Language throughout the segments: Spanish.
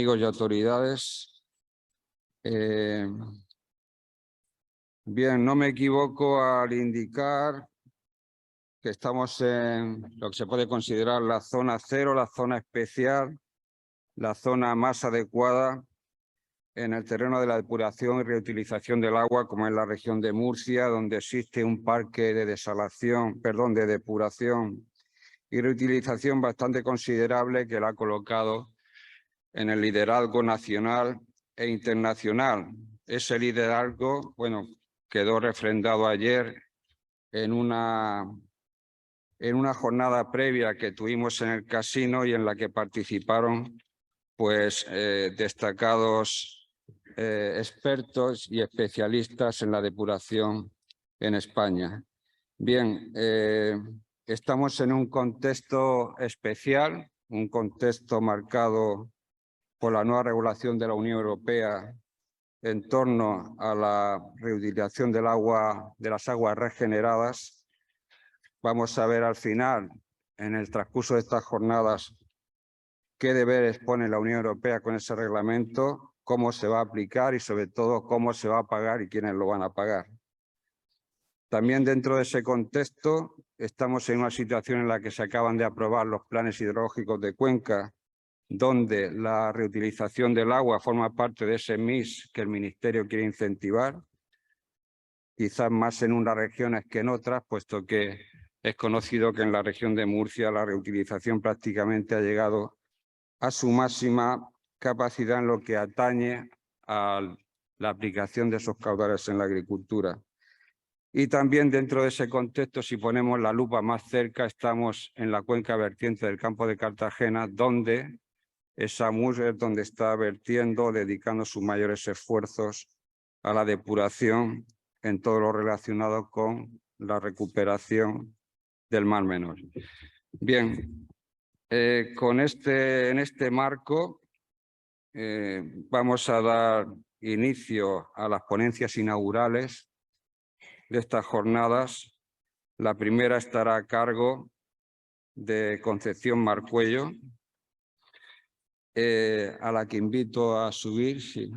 amigos y autoridades. Bien, no me equivoco al indicar que estamos en lo que se puede considerar la zona cero, la zona especial, la zona más adecuada en el terreno de la depuración y reutilización del agua, como es la región de Murcia, donde existe un parque de de depuración y reutilización bastante considerable que la ha colocado en el liderazgo nacional e internacional. Ese liderazgo, bueno, quedó refrendado ayer en una jornada previa que tuvimos en el casino y en la que participaron pues destacados expertos y especialistas en la depuración en España. Bien, estamos en un contexto especial, un contexto marcado por la nueva regulación de la Unión Europea en torno a la reutilización del agua, de las aguas regeneradas. Vamos a ver al final, en el transcurso de estas jornadas, qué deberes pone la Unión Europea con ese reglamento, cómo se va a aplicar y sobre todo cómo se va a pagar y quiénes lo van a pagar. También dentro de ese contexto estamos en una situación en la que se acaban de aprobar los planes hidrológicos de Cuenca, donde la reutilización del agua forma parte de ese mix que el Ministerio quiere incentivar, quizás más en unas regiones que en otras, puesto que es conocido que en la región de Murcia la reutilización prácticamente ha llegado a su máxima capacidad en lo que atañe a la aplicación de esos caudales en la agricultura. Y también dentro de ese contexto, si ponemos la lupa más cerca, estamos en la cuenca vertiente del campo de Cartagena, donde esa MUS es donde está vertiendo, dedicando sus mayores esfuerzos a la depuración en todo lo relacionado con la recuperación del Mar Menor. Bien, en este marco vamos a dar inicio a las ponencias inaugurales de estas jornadas. La primera estará a cargo de Concepción Marcuello, a la que invito a subir. Sí.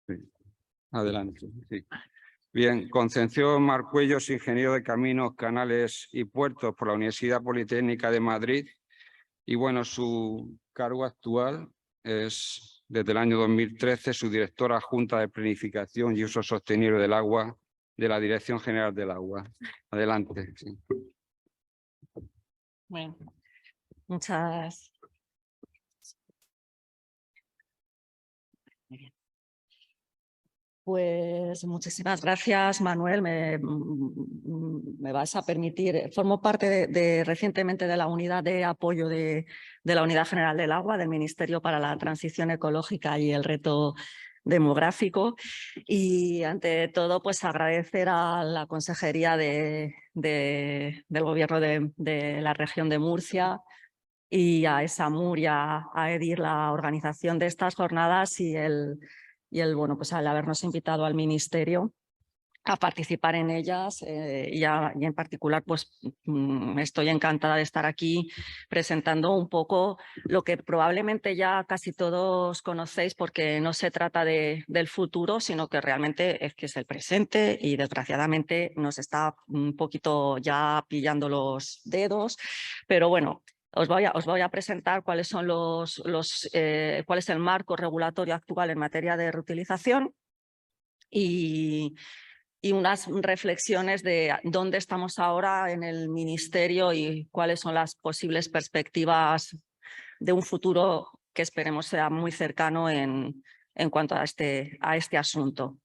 Sí. Adelante. Sí. Bien, Concepción Marcuello es ingeniero de Caminos, Canales y Puertos por la Universidad Politécnica de Madrid. Y bueno, su cargo actual es, desde el año 2013, subdirectora adjunta de Planificación y Uso Sostenible del Agua de la Dirección General del Agua. Adelante. Sí. Bueno, muchas. Muy bien. Pues muchísimas gracias, Manuel. Me vas a permitir, formo parte recientemente de la unidad de apoyo de la Unidad General del Agua del Ministerio para la Transición Ecológica y el Reto Demográfico. Y ante todo, pues agradecer a la Consejería del Gobierno de la región de Murcia y a ESAMUR y a EDIR la organización de estas jornadas y bueno, pues al habernos invitado al Ministerio a participar en ellas y en particular pues estoy encantada de estar aquí presentando un poco lo que probablemente ya casi todos conocéis, porque no se trata del futuro, sino que realmente es que es el presente y desgraciadamente nos está un poquito ya pillando los dedos, pero bueno. Os voy a presentar cuáles son cuál es el marco regulatorio actual en materia de reutilización y unas reflexiones de dónde estamos ahora en el Ministerio y cuáles son las posibles perspectivas de un futuro que esperemos sea muy cercano en cuanto a este asunto.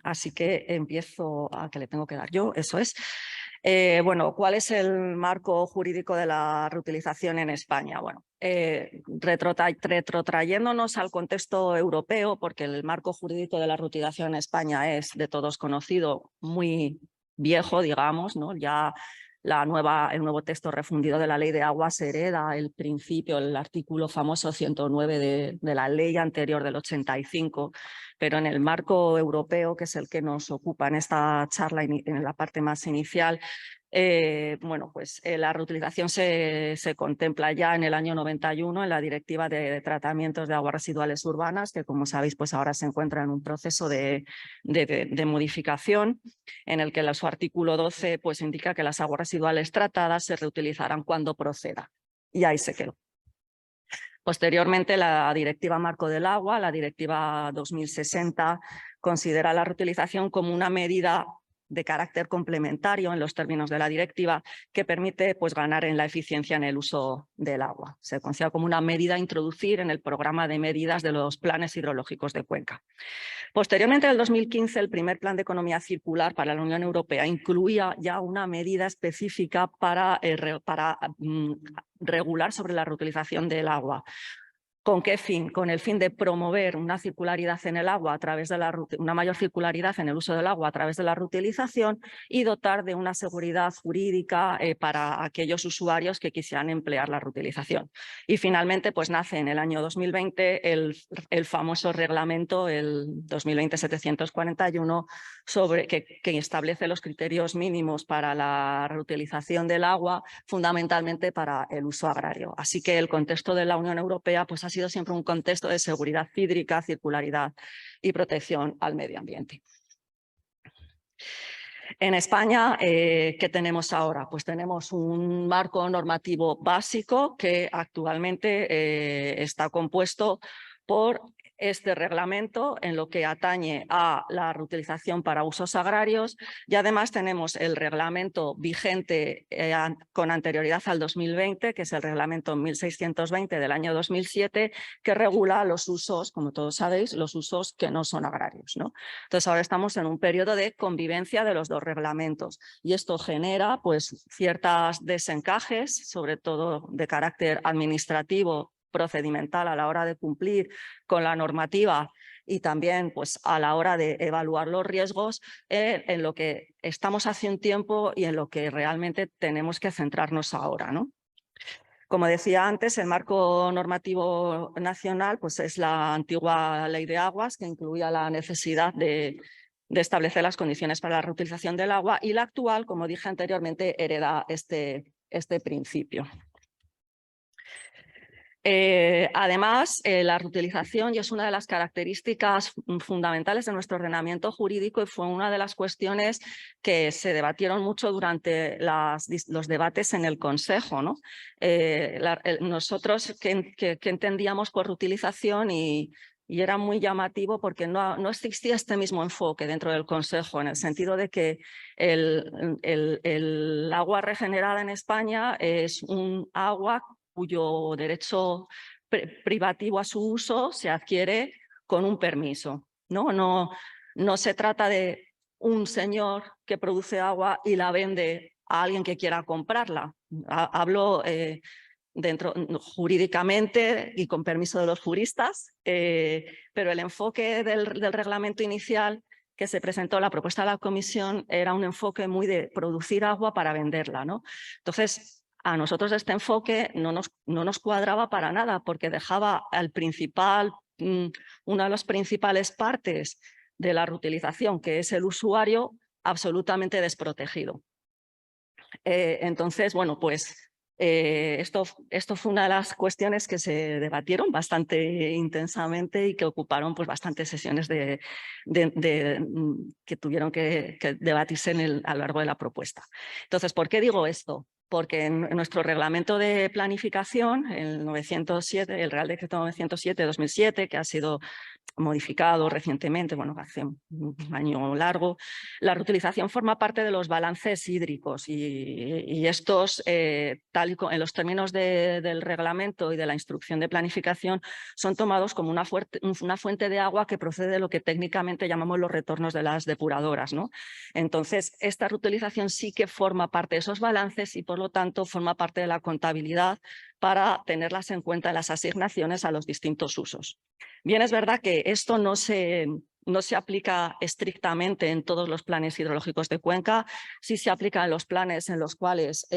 Así que empiezo a que le tengo que dar yo, eso es. Bueno, ¿cuál es el marco jurídico de la reutilización en España? Bueno, retrotrayéndonos al contexto europeo, porque el marco jurídico de la reutilización en España es de todos conocido, muy viejo, digamos, ¿no? Ya el nuevo texto refundido de la Ley de Aguas hereda el principio, el artículo famoso 109 de la ley anterior del 85, pero en el marco europeo, que es el que nos ocupa en esta charla, en la parte más inicial, bueno, pues la reutilización se contempla ya en el año 91 en la Directiva de Tratamientos de Aguas Residuales Urbanas, que como sabéis pues ahora se encuentra en un proceso de modificación, en el que su artículo 12 pues indica que las aguas residuales tratadas se reutilizarán cuando proceda. Y ahí se quedó. Posteriormente, la Directiva Marco del Agua, la Directiva 2060, considera la reutilización como una medida de carácter complementario en los términos de la directiva que permite pues, ganar en la eficiencia en el uso del agua. Se considera como una medida a introducir en el programa de medidas de los planes hidrológicos de Cuenca. Posteriormente, en el 2015, el primer plan de economía circular para la Unión Europea incluía ya una medida específica para regular sobre la reutilización del agua. ¿Con qué fin? Con el fin de promover una circularidad en el agua a través de una mayor circularidad en el uso del agua a través de la reutilización y dotar de una seguridad jurídica para aquellos usuarios que quisieran emplear la reutilización. Y finalmente, pues nace en el año 2020 el famoso reglamento, el 2020-741, que establece los criterios mínimos para la reutilización del agua, fundamentalmente para el uso agrario. Así que el contexto de la Unión Europea pues, ha sido siempre un contexto de seguridad hídrica, circularidad y protección al medio ambiente. En España, ¿qué tenemos ahora? Pues tenemos un marco normativo básico que actualmente está compuesto por este reglamento en lo que atañe a la reutilización para usos agrarios y además tenemos el reglamento vigente con anterioridad al 2020, que es el reglamento 1620 del año 2007, que regula los usos, como todos sabéis, los usos que no son agrarios, ¿no? Entonces ahora estamos en un periodo de convivencia de los dos reglamentos y esto genera pues ciertos desencajes, sobre todo de carácter administrativo, procedimental a la hora de cumplir con la normativa y también pues, a la hora de evaluar los riesgos en lo que estamos hace un tiempo y en lo que realmente tenemos que centrarnos ahora, ¿no? Como decía antes, el marco normativo nacional pues, es la antigua Ley de Aguas, que incluía la necesidad de establecer las condiciones para la reutilización del agua, y la actual, como dije anteriormente, hereda este principio. Además, la reutilización ya es una de las características fundamentales de nuestro ordenamiento jurídico y fue una de las cuestiones que se debatieron mucho durante los debates en el Consejo, ¿no? Nosotros, ¿qué entendíamos por reutilización? Y era muy llamativo porque no existía este mismo enfoque dentro del Consejo, en el sentido de que el agua regenerada en España es un agua cuyo derecho privativo a su uso se adquiere con un permiso, ¿no? No se trata de un señor que produce agua y la vende a alguien que quiera comprarla. Hablo jurídicamente y con permiso de los juristas, pero el enfoque del reglamento inicial que se presentó, la propuesta de la comisión, era un enfoque muy de producir agua para venderla, ¿no? Entonces, a nosotros este enfoque no nos cuadraba para nada porque dejaba una de las principales partes de la reutilización, que es el usuario, absolutamente desprotegido. Entonces, bueno, pues esto fue una de las cuestiones que se debatieron bastante intensamente y que ocuparon pues, bastantes sesiones que tuvieron que debatirse a lo largo de la propuesta. Entonces, ¿por qué digo esto? Porque en nuestro reglamento de planificación, el Real Decreto 907-2007, que ha sido modificado recientemente, bueno, hace un año largo, la reutilización forma parte de los balances hídricos y estos, tal y en los términos del reglamento y de la instrucción de planificación, son tomados como una fuente de agua que procede de lo que técnicamente llamamos los retornos de las depuradoras, ¿no? Entonces, esta reutilización sí que forma parte de esos balances y, por lo tanto, forma parte de la contabilidad para tenerlas en cuenta en las asignaciones a los distintos usos. Bien, es verdad que esto no se no se aplica estrictamente en todos los planes hidrológicos de cuenca, sí se aplica en los planes en los cuales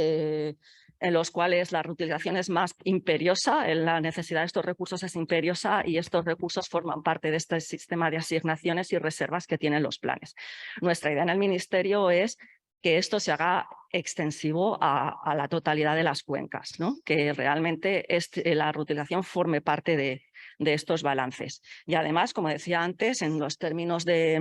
la reutilización es más imperiosa, la necesidad de estos recursos es imperiosa y estos recursos forman parte de este sistema de asignaciones y reservas que tienen los planes. Nuestra idea en el Ministerio es que esto se haga extensivo a la totalidad de las cuencas, ¿no? Que realmente la reutilización forme parte de estos balances. Y además, como decía antes, en los términos de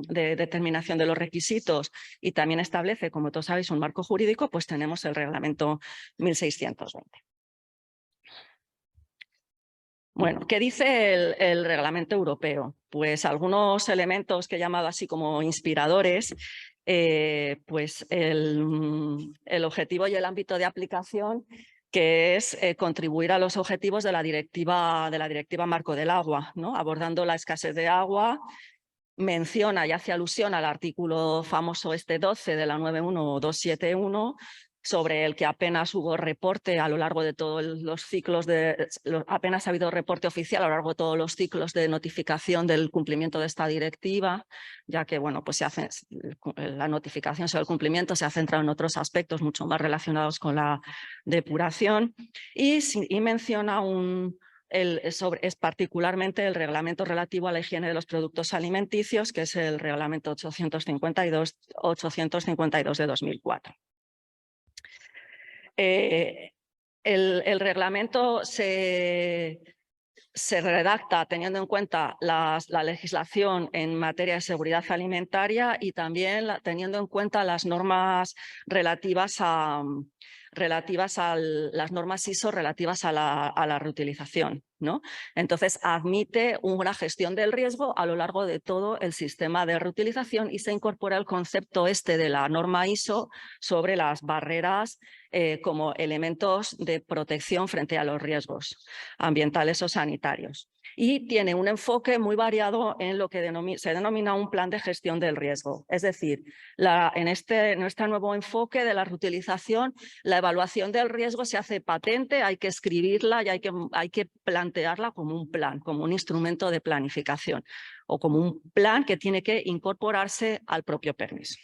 determinación de los requisitos y también establece, como todos sabéis, un marco jurídico, pues tenemos el reglamento 1620. Bueno, ¿qué dice el reglamento europeo? Pues algunos elementos que he llamado así como inspiradores, pues el objetivo y el ámbito de aplicación, que es contribuir a los objetivos de la directiva Marco del Agua, ¿no? Abordando la escasez de agua, menciona y hace alusión al artículo famoso 12 de la 91271, sobre el que apenas hubo reporte a lo largo de todos los ciclos apenas ha habido reporte oficial a lo largo de todos los ciclos de notificación del cumplimiento de esta directiva, ya que bueno, pues la notificación sobre el cumplimiento se ha centrado en otros aspectos mucho más relacionados con la depuración y menciona es particularmente el reglamento relativo a la higiene de los productos alimenticios, que es el reglamento 852 de 2004. El reglamento se redacta teniendo en cuenta la legislación en materia de seguridad alimentaria y también teniendo en cuenta las normas relativas a las normas ISO relativas a la reutilización, ¿no? Entonces admite una gestión del riesgo a lo largo de todo el sistema de reutilización y se incorpora el concepto de la norma ISO sobre las barreras como elementos de protección frente a los riesgos ambientales o sanitarios. Y tiene un enfoque muy variado en lo que se denomina un plan de gestión del riesgo. Es decir, en este nuevo enfoque de la reutilización, la evaluación del riesgo se hace patente, hay que escribirla y hay que plantearla como un plan, como un instrumento de planificación o como un plan que tiene que incorporarse al propio permiso.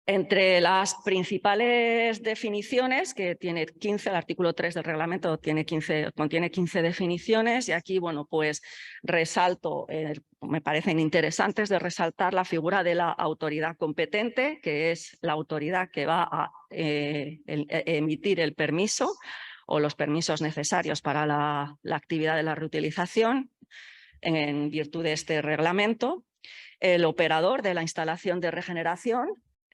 Entre las principales definiciones, que tiene 15, el artículo 3 del reglamento contiene 15 definiciones y aquí, bueno, pues resalto, me parecen interesantes de resaltar la figura de la autoridad competente, que es la autoridad que va a emitir el permiso o los permisos necesarios para la actividad de la reutilización en virtud de este reglamento, el operador de la instalación de regeneración,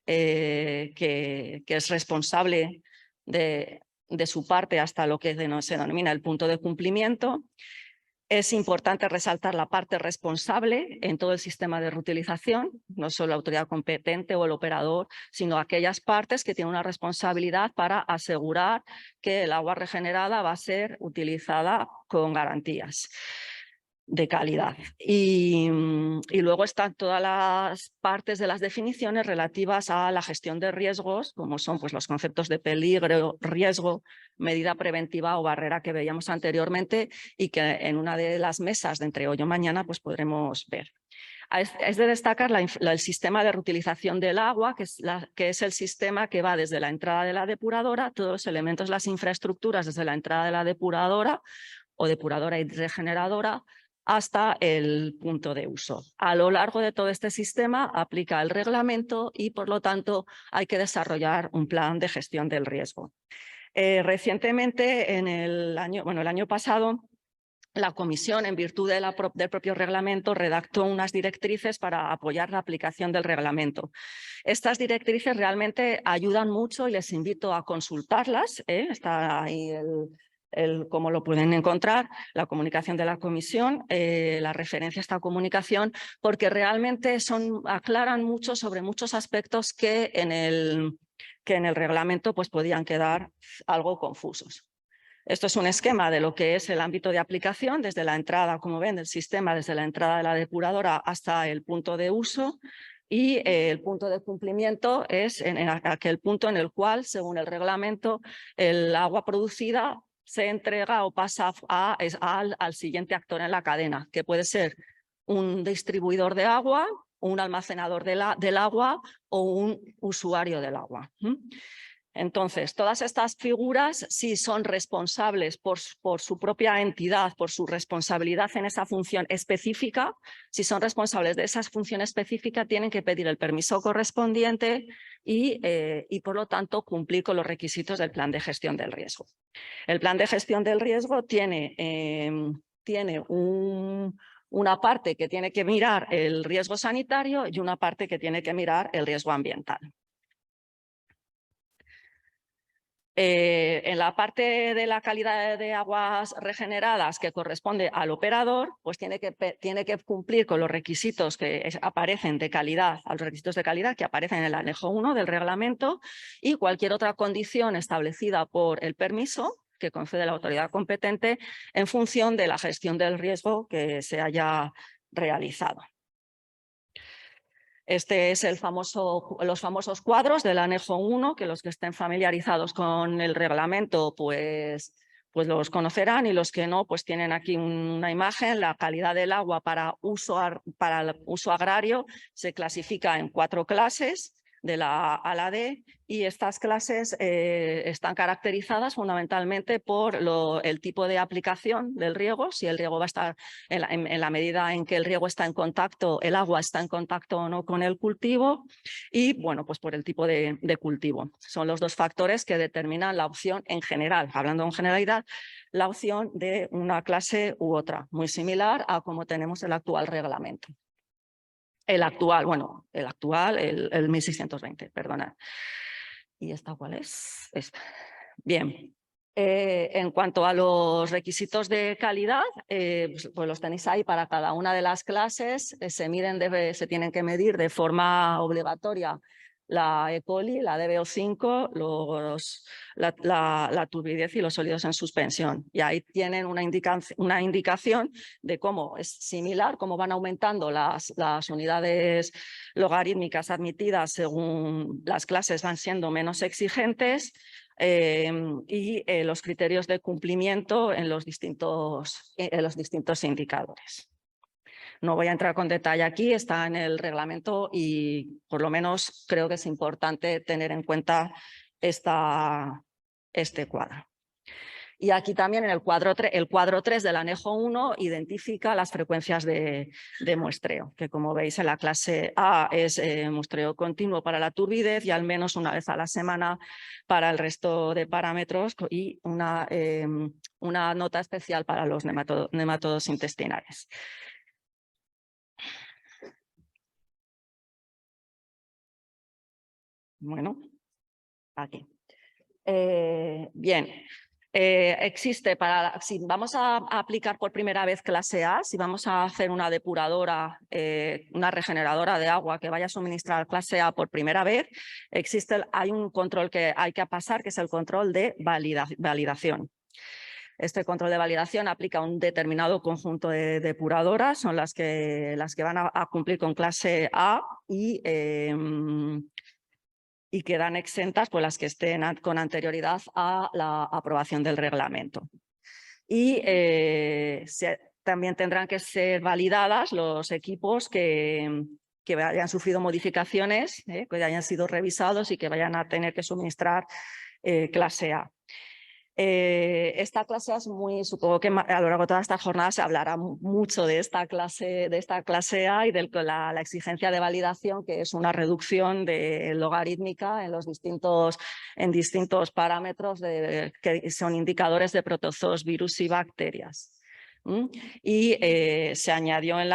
que es responsable de su parte hasta lo que se denomina el punto de cumplimiento. Es importante resaltar la parte responsable en todo el sistema de reutilización, no solo la autoridad competente o el operador, sino aquellas partes que tienen una responsabilidad para asegurar que el agua regenerada va a ser utilizada con garantías de calidad. Y luego están todas las partes de las definiciones relativas a la gestión de riesgos, como son pues, los conceptos de peligro, riesgo, medida preventiva o barrera que veíamos anteriormente y que en una de las mesas de entre hoy o mañana pues, podremos ver. Es de destacar el sistema de reutilización del agua, que es el sistema que va desde la entrada de la depuradora, todos los elementos, las infraestructuras desde la entrada de la depuradora o depuradora y regeneradora, hasta el punto de uso. A lo largo de todo este sistema aplica el reglamento y, por lo tanto, hay que desarrollar un plan de gestión del riesgo. Recientemente, el año pasado, la Comisión, en virtud del propio reglamento, redactó unas directrices para apoyar la aplicación del reglamento. Estas directrices realmente ayudan mucho y les invito a consultarlas. Está ahí cómo lo pueden encontrar, la comunicación de la Comisión, la referencia a esta comunicación, porque realmente aclaran mucho sobre muchos aspectos que en el reglamento pues, podían quedar algo confusos. Esto es un esquema de lo que es el ámbito de aplicación, desde la entrada, como ven, del sistema, desde la entrada de la depuradora hasta el punto de uso, y el punto de cumplimiento es en aquel punto en el cual, según el reglamento, el agua producida se entrega o pasa al siguiente actor en la cadena, que puede ser un distribuidor de agua, un almacenador del agua o un usuario del agua. Entonces, todas estas figuras, si son responsables por su propia entidad, por su responsabilidad en esa función específica, si son responsables de esa función específica, tienen que pedir el permiso correspondiente y por lo tanto, cumplir con los requisitos del plan de gestión del riesgo. El plan de gestión del riesgo tiene una parte que tiene que mirar el riesgo sanitario y una parte que tiene que mirar el riesgo ambiental. En la parte de la calidad de aguas regeneradas que corresponde al operador, pues tiene que cumplir con los requisitos que aparecen de calidad, a los requisitos de calidad que aparecen en el anejo 1 del reglamento y cualquier otra condición establecida por el permiso que concede la autoridad competente en función de la gestión del riesgo que se haya realizado. Este es los famosos cuadros del anejo 1, que los que estén familiarizados con el reglamento pues los conocerán y los que no pues tienen aquí una imagen. La calidad del agua para el uso agrario se clasifica en 4 clases, de la A a la D, y estas clases están caracterizadas fundamentalmente por el tipo de aplicación del riego, si el riego va a estar en la medida en que el riego está en contacto, el agua está en contacto o no con el cultivo, y bueno, pues por el tipo de cultivo. Son los 2 factores que determinan la opción en general, hablando en generalidad, la opción de una clase u otra, muy similar a como tenemos el actual reglamento. El 1620, perdonad. ¿Y esta cuál es? Esta. Bien. En cuanto a los requisitos de calidad, pues los tenéis ahí para cada una de las clases. Se tienen que medir de forma obligatoria la E. coli, la DBO5, la turbidez y los sólidos en suspensión. Y ahí tienen una indicación de cómo es similar, cómo van aumentando las unidades logarítmicas admitidas según las clases van siendo menos exigentes, y los criterios de cumplimiento en los distintos indicadores. No voy a entrar con detalle aquí, está en el reglamento y por lo menos creo que es importante tener en cuenta este cuadro. Y aquí también en el cuadro 3 del anejo 1 identifica las frecuencias de muestreo, que como veis en la clase A es muestreo continuo para la turbidez y al menos una vez a la semana para el resto de parámetros y una nota especial para los nematodos intestinales. Bueno, aquí. Bien. Existe si vamos a aplicar por primera vez clase A, si vamos a hacer una depuradora, una regeneradora de agua que vaya a suministrar clase A por primera vez, hay un control que hay que pasar, que es el control de validación. Este control de validación aplica un determinado conjunto de depuradoras, son las que van a cumplir con clase A y quedan exentas pues las que estén con anterioridad a la aprobación del reglamento. Y también tendrán que ser validadas los equipos que hayan sufrido modificaciones, que hayan sido revisados y que vayan a tener que suministrar clase A. Esta clase es supongo que a lo largo de toda esta jornada se hablará mucho de esta clase A y de la exigencia de validación, que es una reducción logarítmica en distintos parámetros que son indicadores de protozoos, virus y bacterias. Y se añadió en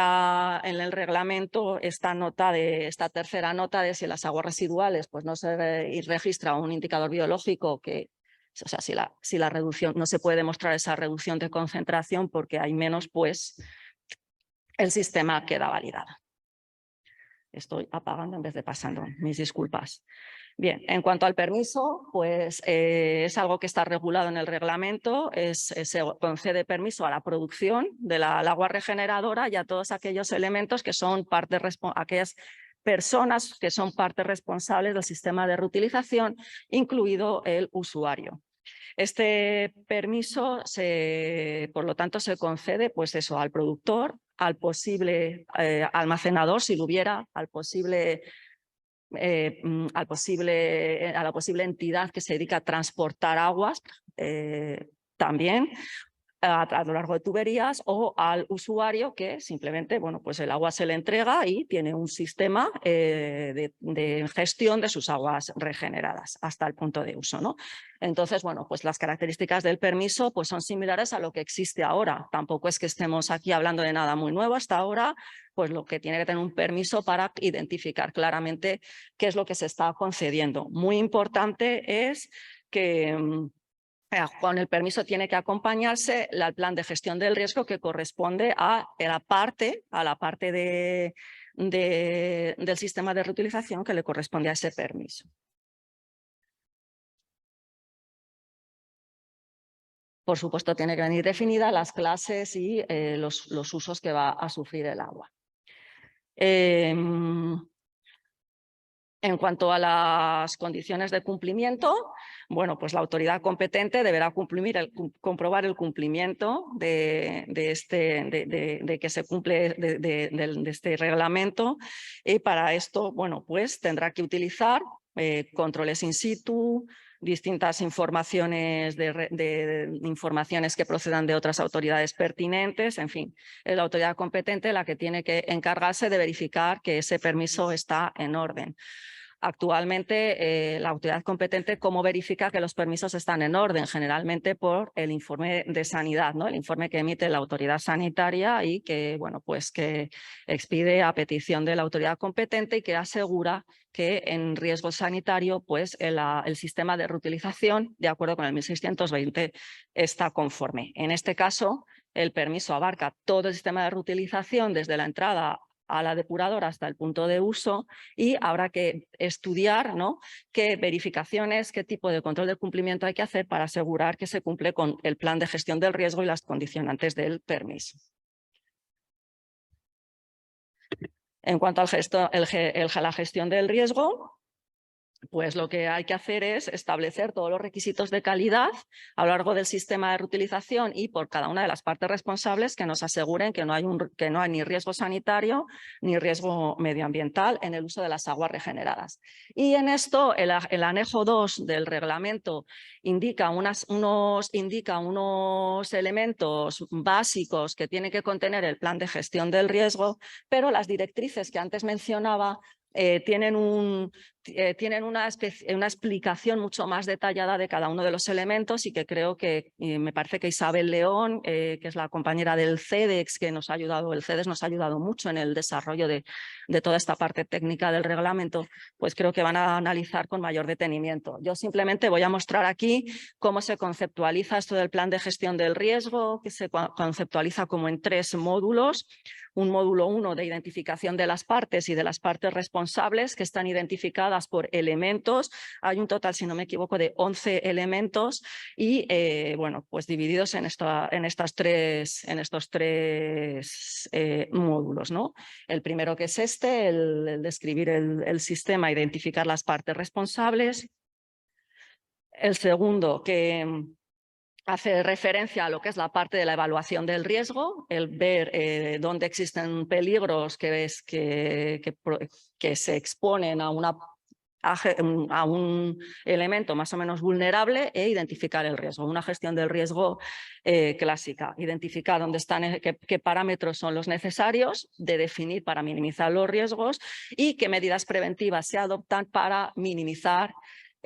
el reglamento esta tercera nota de si en las aguas residuales pues no se registra un indicador biológico o sea, si la reducción no se puede demostrar esa reducción de concentración porque hay menos, pues el sistema queda validado. Estoy apagando en vez de pasando, mis disculpas. Bien, en cuanto al permiso, pues es algo que está regulado en el reglamento, se concede permiso a la producción del agua regeneradora y a todos aquellos elementos que son aquellas personas que son parte responsables del sistema de reutilización, incluido el usuario. Este permiso, por lo tanto, se concede pues eso, al productor, al posible almacenador, si lo hubiera, a la posible entidad que se dedica a transportar aguas también a lo largo de tuberías, o al usuario que simplemente, bueno, pues el agua se le entrega y tiene un sistema de gestión de sus aguas regeneradas hasta el punto de uso, ¿no? Entonces, bueno, pues las características del permiso pues son similares a lo que existe ahora. Tampoco es que estemos aquí hablando de nada muy nuevo. Hasta ahora, pues lo que tiene que tener un permiso para identificar claramente qué es lo que se está concediendo. Muy importante es que con el permiso tiene que acompañarse el plan de gestión del riesgo que corresponde a la parte del sistema de reutilización que le corresponde a ese permiso. Por supuesto, tiene que venir definida las clases y los usos que va a sufrir el agua. En cuanto a las condiciones de cumplimiento, bueno, pues la autoridad competente deberá comprobar el cumplimiento de que se cumple de este reglamento, y para esto, bueno, pues tendrá que utilizar controles in situ, distintas informaciones informaciones que procedan de otras autoridades pertinentes, en fin, es la autoridad competente la que tiene que encargarse de verificar que ese permiso está en orden. Actualmente, la autoridad competente, ¿cómo verifica que los permisos están en orden? Generalmente por el informe de sanidad, ¿no? El informe que emite la autoridad sanitaria y que, bueno, pues que expide a petición de la autoridad competente y que asegura que en riesgo sanitario, pues el sistema de reutilización, de acuerdo con el 1620, está conforme. En este caso, el permiso abarca todo el sistema de reutilización desde la entrada a la depuradora hasta el punto de uso, y habrá que estudiar, ¿no?, qué verificaciones, qué tipo de control de cumplimiento hay que hacer para asegurar que se cumple con el plan de gestión del riesgo y las condicionantes del permiso. En cuanto a la gestión del riesgo, pues lo que hay que hacer es establecer todos los requisitos de calidad a lo largo del sistema de reutilización y por cada una de las partes responsables que nos aseguren que no hay ni riesgo sanitario ni riesgo medioambiental en el uso de las aguas regeneradas. Y en esto el anejo 2 del reglamento indica unos elementos básicos que tiene que contener el plan de gestión del riesgo, pero las directrices que antes mencionaba tienen una explicación mucho más detallada de cada uno de los elementos, y que creo que me parece que Isabel León, que es la compañera del CEDEX, que nos ha ayudado, el CEDEX nos ha ayudado mucho en el desarrollo de toda esta parte técnica del reglamento, pues creo que van a analizar con mayor detenimiento. Yo simplemente voy a mostrar aquí cómo se conceptualiza esto del plan de gestión del riesgo, que se conceptualiza como en 3 módulos. Un módulo 1 de identificación de las partes y de las partes responsables, que están identificadas por elementos. Hay un total, si no me equivoco, de 11 elementos y, bueno, pues divididos en estos 3 módulos, ¿no? El primero, que es el describir el sistema, identificar las partes responsables. El segundo, que hace referencia a lo que es la parte de la evaluación del riesgo, el ver dónde existen peligros que se exponen a un elemento más o menos vulnerable, e identificar el riesgo. Una gestión del riesgo clásica. Identificar dónde están, qué parámetros son los necesarios de definir para minimizar los riesgos y qué medidas preventivas se adoptan para minimizar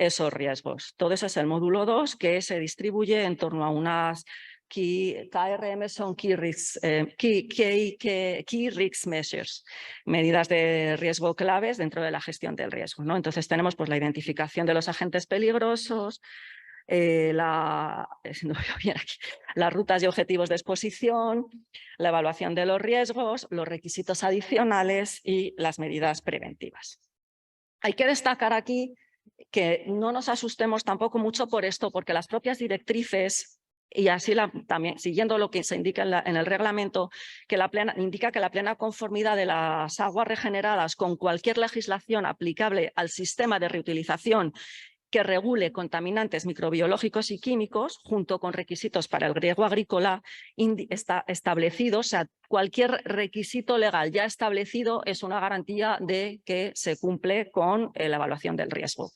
esos riesgos. Todo eso es el módulo 2, que se distribuye en torno a unas KRM, son Key Risk Measures, medidas de riesgo claves dentro de la gestión del riesgo, ¿no? Entonces tenemos pues la identificación de los agentes peligrosos, las rutas y objetivos de exposición, la evaluación de los riesgos, los requisitos adicionales y las medidas preventivas. Hay que destacar aquí que no nos asustemos tampoco mucho por esto, porque las propias directrices, y así también siguiendo lo que se indica en el reglamento, indica que la plena conformidad de las aguas regeneradas con cualquier legislación aplicable al sistema de reutilización que regule contaminantes microbiológicos y químicos junto con requisitos para el riego agrícola está establecido. O sea, cualquier requisito legal ya establecido es una garantía de que se cumple con la evaluación del riesgo.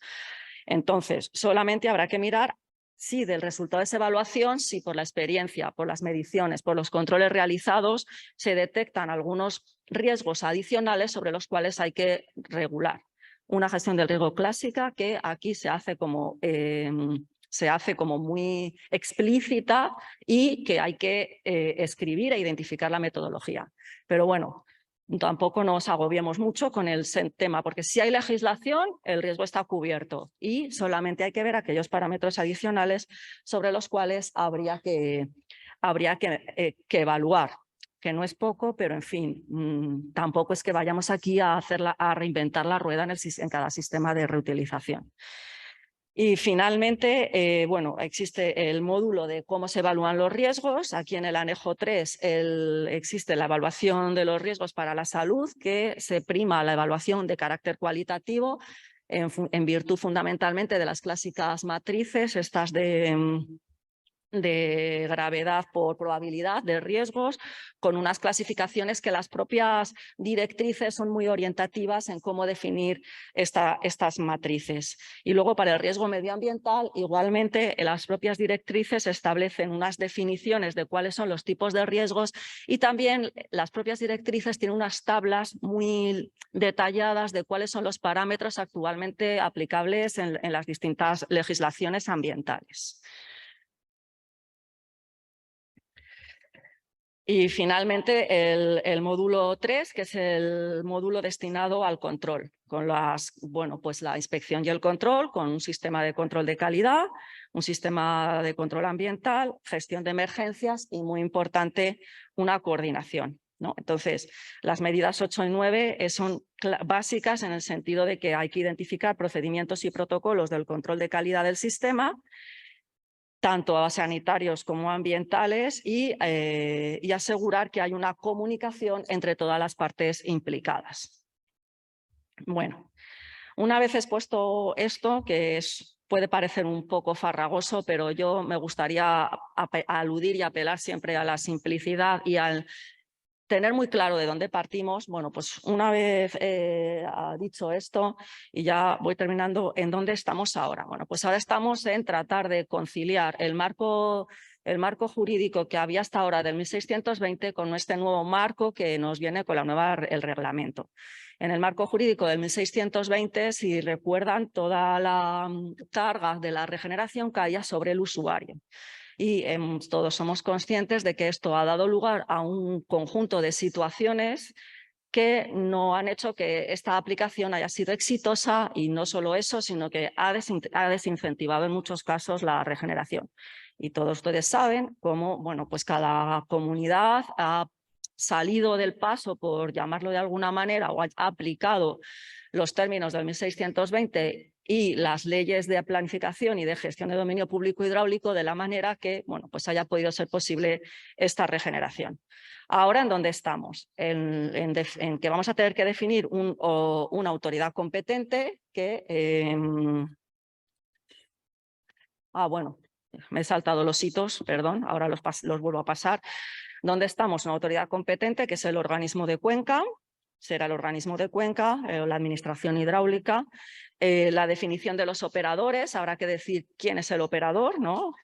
Entonces, solamente habrá que mirar si del resultado de esa evaluación, si por la experiencia, por las mediciones, por los controles realizados, se detectan algunos riesgos adicionales sobre los cuales hay que regular. Una gestión del riesgo clásica que aquí se hace como muy explícita y que hay que escribir e identificar la metodología. Pero bueno, tampoco nos agobiemos mucho con el tema, porque si hay legislación, el riesgo está cubierto y solamente hay que ver aquellos parámetros adicionales sobre los cuales habría que evaluar, que no es poco, pero en fin, tampoco es que vayamos aquí a reinventar la rueda en cada sistema de reutilización. Y finalmente, bueno, existe el módulo de cómo se evalúan los riesgos. Aquí en el anejo 3 existe la evaluación de los riesgos para la salud, que se prima la evaluación de carácter cualitativo en virtud fundamentalmente de las clásicas matrices, estas de gravedad por probabilidad de riesgos, con unas clasificaciones que las propias directrices son muy orientativas en cómo definir estas matrices. Y luego para el riesgo medioambiental, igualmente las propias directrices establecen unas definiciones de cuáles son los tipos de riesgos y también las propias directrices tienen unas tablas muy detalladas de cuáles son los parámetros actualmente aplicables en las distintas legislaciones ambientales. Y finalmente el módulo 3, que es el módulo destinado al control, con pues la inspección y el control, con un sistema de control de calidad, un sistema de control ambiental, gestión de emergencias y, muy importante, una coordinación, ¿no? Entonces, las medidas 8 y 9 son básicas en el sentido de que hay que identificar procedimientos y protocolos del control de calidad del sistema, tanto sanitarios como ambientales, y asegurar que hay una comunicación entre todas las partes implicadas. Bueno, una vez expuesto esto, que puede parecer un poco farragoso, pero yo me gustaría aludir y apelar siempre a la simplicidad y al tener muy claro de dónde partimos. Bueno, pues una vez dicho esto, y ya voy terminando, ¿en dónde estamos ahora? Bueno, pues ahora estamos en tratar de conciliar el marco jurídico que había hasta ahora del 1620 con este nuevo marco que nos viene con el reglamento. En el marco jurídico del 1620, si recuerdan, toda la carga de la regeneración caía sobre el usuario. Y todos somos conscientes de que esto ha dado lugar a un conjunto de situaciones que no han hecho que esta aplicación haya sido exitosa, y no solo eso, sino que ha desincentivado en muchos casos la regeneración. Y todos ustedes saben cómo, bueno, pues cada comunidad ha salido del paso, por llamarlo de alguna manera, o ha aplicado los términos del 1620 y las leyes de planificación y de gestión de dominio público hidráulico de la manera que, bueno, pues haya podido ser posible esta regeneración. Ahora, ¿en dónde estamos? En que vamos a tener que definir una autoridad competente que... bueno, me he saltado los hitos, perdón, ahora los vuelvo a pasar. ¿Dónde estamos? Una autoridad competente, que es el organismo de cuenca. Será el organismo de cuenca, la administración hidráulica. La definición de los operadores, habrá que decir quién es el operador, ¿no?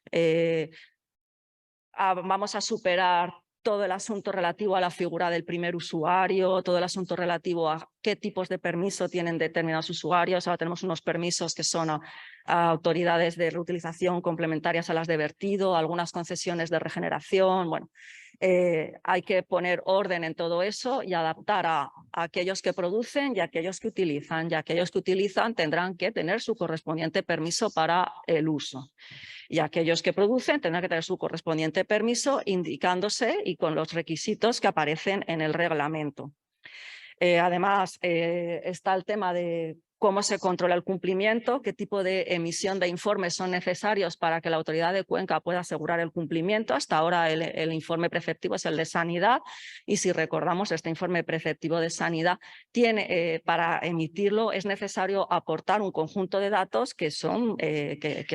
Vamos a superar todo el asunto relativo a la figura del primer usuario, todo el asunto relativo a qué tipos de permiso tienen determinados usuarios. Ahora tenemos unos permisos que son a autoridades de reutilización complementarias a las de vertido, algunas concesiones de regeneración. Bueno, hay que poner orden en todo eso y adaptar a aquellos que producen y a aquellos que utilizan. Y aquellos que utilizan tendrán que tener su correspondiente permiso para el uso. Y aquellos que producen tendrán que tener su correspondiente permiso, indicándose y con los requisitos que aparecen en el reglamento. Además, está el tema de cómo se controla el cumplimiento, qué tipo de emisión de informes son necesarios para que la autoridad de Cuenca pueda asegurar el cumplimiento. Hasta ahora el informe preceptivo es el de sanidad y si recordamos este informe preceptivo de sanidad tiene, para emitirlo es necesario aportar un conjunto de datos que, son, que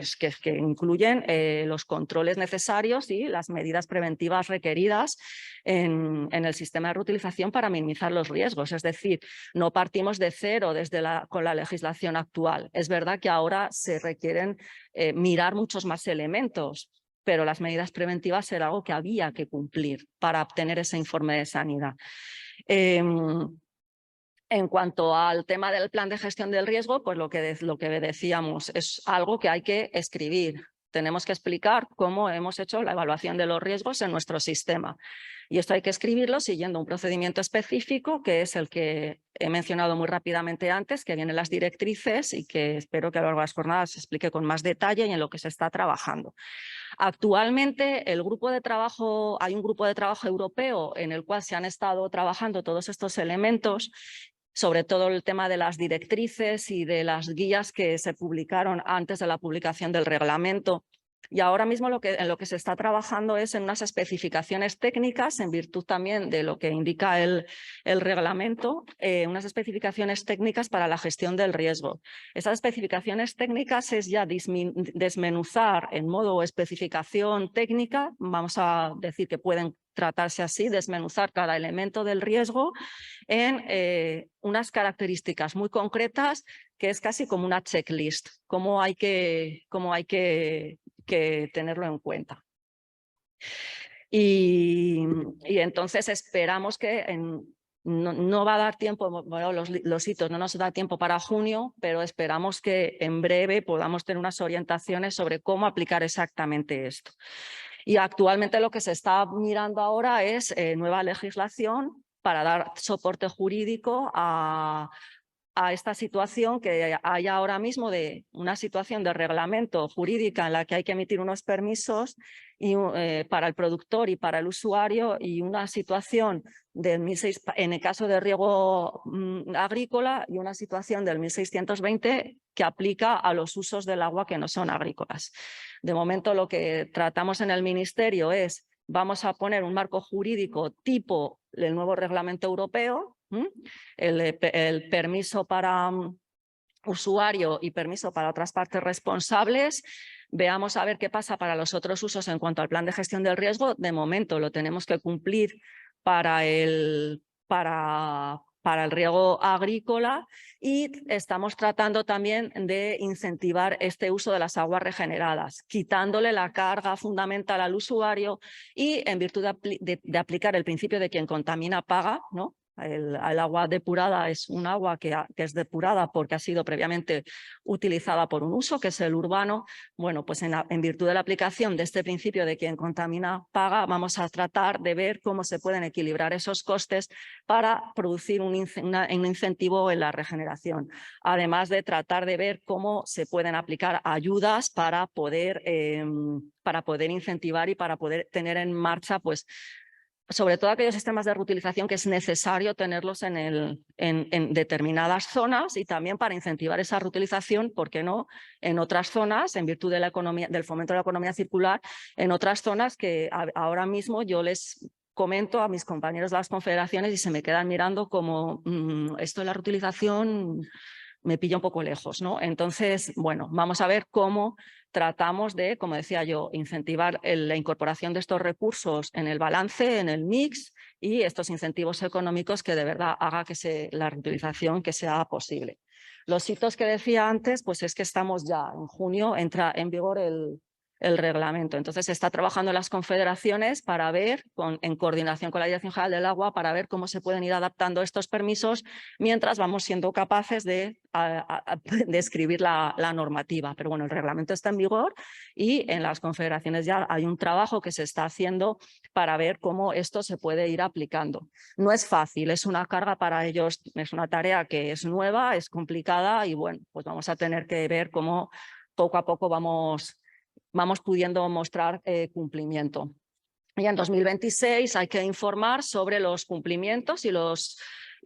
incluyen los controles necesarios y las medidas preventivas requeridas en el sistema de reutilización para minimizar los riesgos. Es decir, no partimos de cero con la legislación actual. Es verdad que ahora se requieren mirar muchos más elementos, pero las medidas preventivas era algo que había que cumplir para obtener ese informe de sanidad. En cuanto al tema del plan de gestión del riesgo, pues lo que decíamos es algo que hay que escribir. Tenemos que explicar cómo hemos hecho la evaluación de los riesgos en nuestro sistema. Y esto hay que escribirlo siguiendo un procedimiento específico, que es el que he mencionado muy rápidamente antes, que vienen las directrices y que espero que a lo largo de las jornadas se explique con más detalle y en lo que se está trabajando. Actualmente hay un grupo de trabajo europeo en el cual se han estado trabajando todos estos elementos, sobre todo el tema de las directrices y de las guías que se publicaron antes de la publicación del reglamento. Y ahora mismo en lo que se está trabajando es en unas especificaciones técnicas, en virtud también de lo que indica el reglamento, unas especificaciones técnicas para la gestión del riesgo. Esas especificaciones técnicas es ya desmenuzar en modo especificación técnica, vamos a decir que pueden tratarse así, desmenuzar cada elemento del riesgo en unas características muy concretas que es casi como una checklist, cómo hay que tenerlo en cuenta. Y entonces esperamos que no va a dar tiempo, bueno, los hitos no nos da tiempo para junio, pero esperamos que en breve podamos tener unas orientaciones sobre cómo aplicar exactamente esto. Y actualmente lo que se está mirando ahora es nueva legislación para dar soporte jurídico a esta situación que hay ahora mismo, de una situación de reglamento jurídica en la que hay que emitir unos permisos para el productor y para el usuario, y una situación del 1600, en el caso de riego agrícola, y una situación del 1620 que aplica a los usos del agua que no son agrícolas. De momento lo que tratamos en el Ministerio es, vamos a poner un marco jurídico tipo el nuevo reglamento europeo, el permiso para usuario y permiso para otras partes responsables. Veamos a ver qué pasa para los otros usos en cuanto al plan de gestión del riesgo. De momento lo tenemos que cumplir para el riego agrícola, y estamos tratando también de incentivar este uso de las aguas regeneradas, quitándole la carga fundamental al usuario y en virtud de aplicar el principio de quien contamina paga, ¿no? El agua depurada es un agua que es depurada porque ha sido previamente utilizada por un uso, que es el urbano. Bueno, pues en virtud de la aplicación de este principio de quien contamina paga, vamos a tratar de ver cómo se pueden equilibrar esos costes para producir un incentivo en la regeneración. Además de tratar de ver cómo se pueden aplicar ayudas para poder incentivar y para poder tener en marcha, pues, sobre todo aquellos sistemas de reutilización que es necesario tenerlos en determinadas zonas, y también para incentivar esa reutilización, ¿por qué no?, en otras zonas, en virtud de la economía, del fomento de la economía circular, en otras zonas que ahora mismo yo les comento a mis compañeros de las confederaciones y se me quedan mirando como esto de la reutilización me pilla un poco lejos, ¿no? Entonces, bueno, vamos a ver cómo tratamos de, como decía yo, incentivar la incorporación de estos recursos en el balance, en el mix, y estos incentivos económicos que de verdad haga que la reutilización que sea posible. Los hitos que decía antes, pues es que estamos ya en junio, entra en vigor el reglamento. Entonces se está trabajando en las confederaciones para ver, en coordinación con la Dirección General del Agua, para ver cómo se pueden ir adaptando estos permisos mientras vamos siendo capaces de escribir la normativa. Pero bueno, el reglamento está en vigor y en las confederaciones ya hay un trabajo que se está haciendo para ver cómo esto se puede ir aplicando. No es fácil, es una carga para ellos, es una tarea que es nueva, es complicada, y bueno, pues vamos a tener que ver cómo poco a poco vamos pudiendo mostrar cumplimiento. Y en 2026 hay que informar sobre los cumplimientos y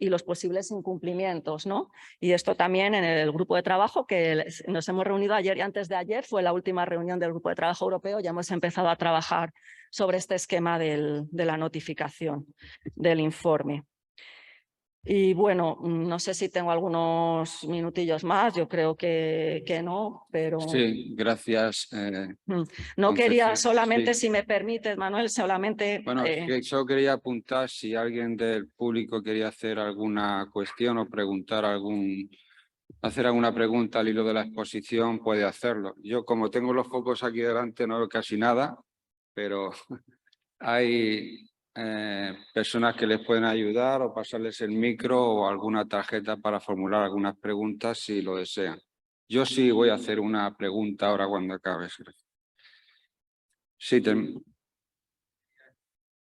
y los posibles incumplimientos, ¿no? Y esto también en el grupo de trabajo que nos hemos reunido ayer y antes de ayer, fue la última reunión del grupo de trabajo europeo, ya hemos empezado a trabajar sobre este esquema de la notificación del informe. Y bueno, no sé si tengo algunos minutillos más, yo creo que no, pero... Sí, gracias. No quería Concepción. solamente, Sí. si me permites, Manuel, solamente... Bueno, que yo quería apuntar si alguien del público quería hacer alguna cuestión o preguntar hacer alguna pregunta al hilo de la exposición, puede hacerlo. Yo, como tengo los focos aquí delante, no veo casi nada, pero hay personas que les pueden ayudar o pasarles el micro o alguna tarjeta para formular algunas preguntas si lo desean. Yo sí voy a hacer una pregunta ahora cuando acabes. Sí,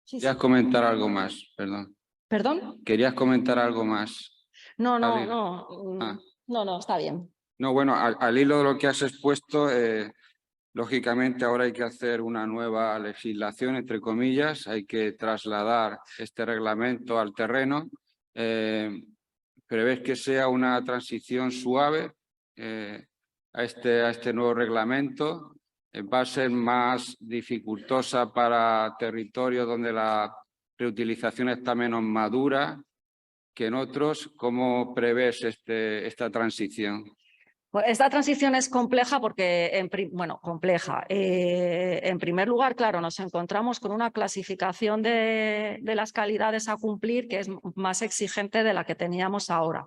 querías comentar algo más, perdón. ¿Perdón? ¿Querías comentar algo más? No, Ah. no, está bien. No, bueno, al hilo de lo que has expuesto, lógicamente ahora hay que hacer una nueva legislación, entre comillas, hay que trasladar este reglamento al terreno. ¿Prevés que sea una transición suave a este nuevo reglamento? ¿Va a ser más dificultosa para territorios donde la reutilización está menos madura que en otros? ¿Cómo prevés esta transición? Esta transición es compleja porque, compleja. En primer lugar, claro, nos encontramos con una clasificación de las calidades a cumplir que es más exigente de la que teníamos ahora.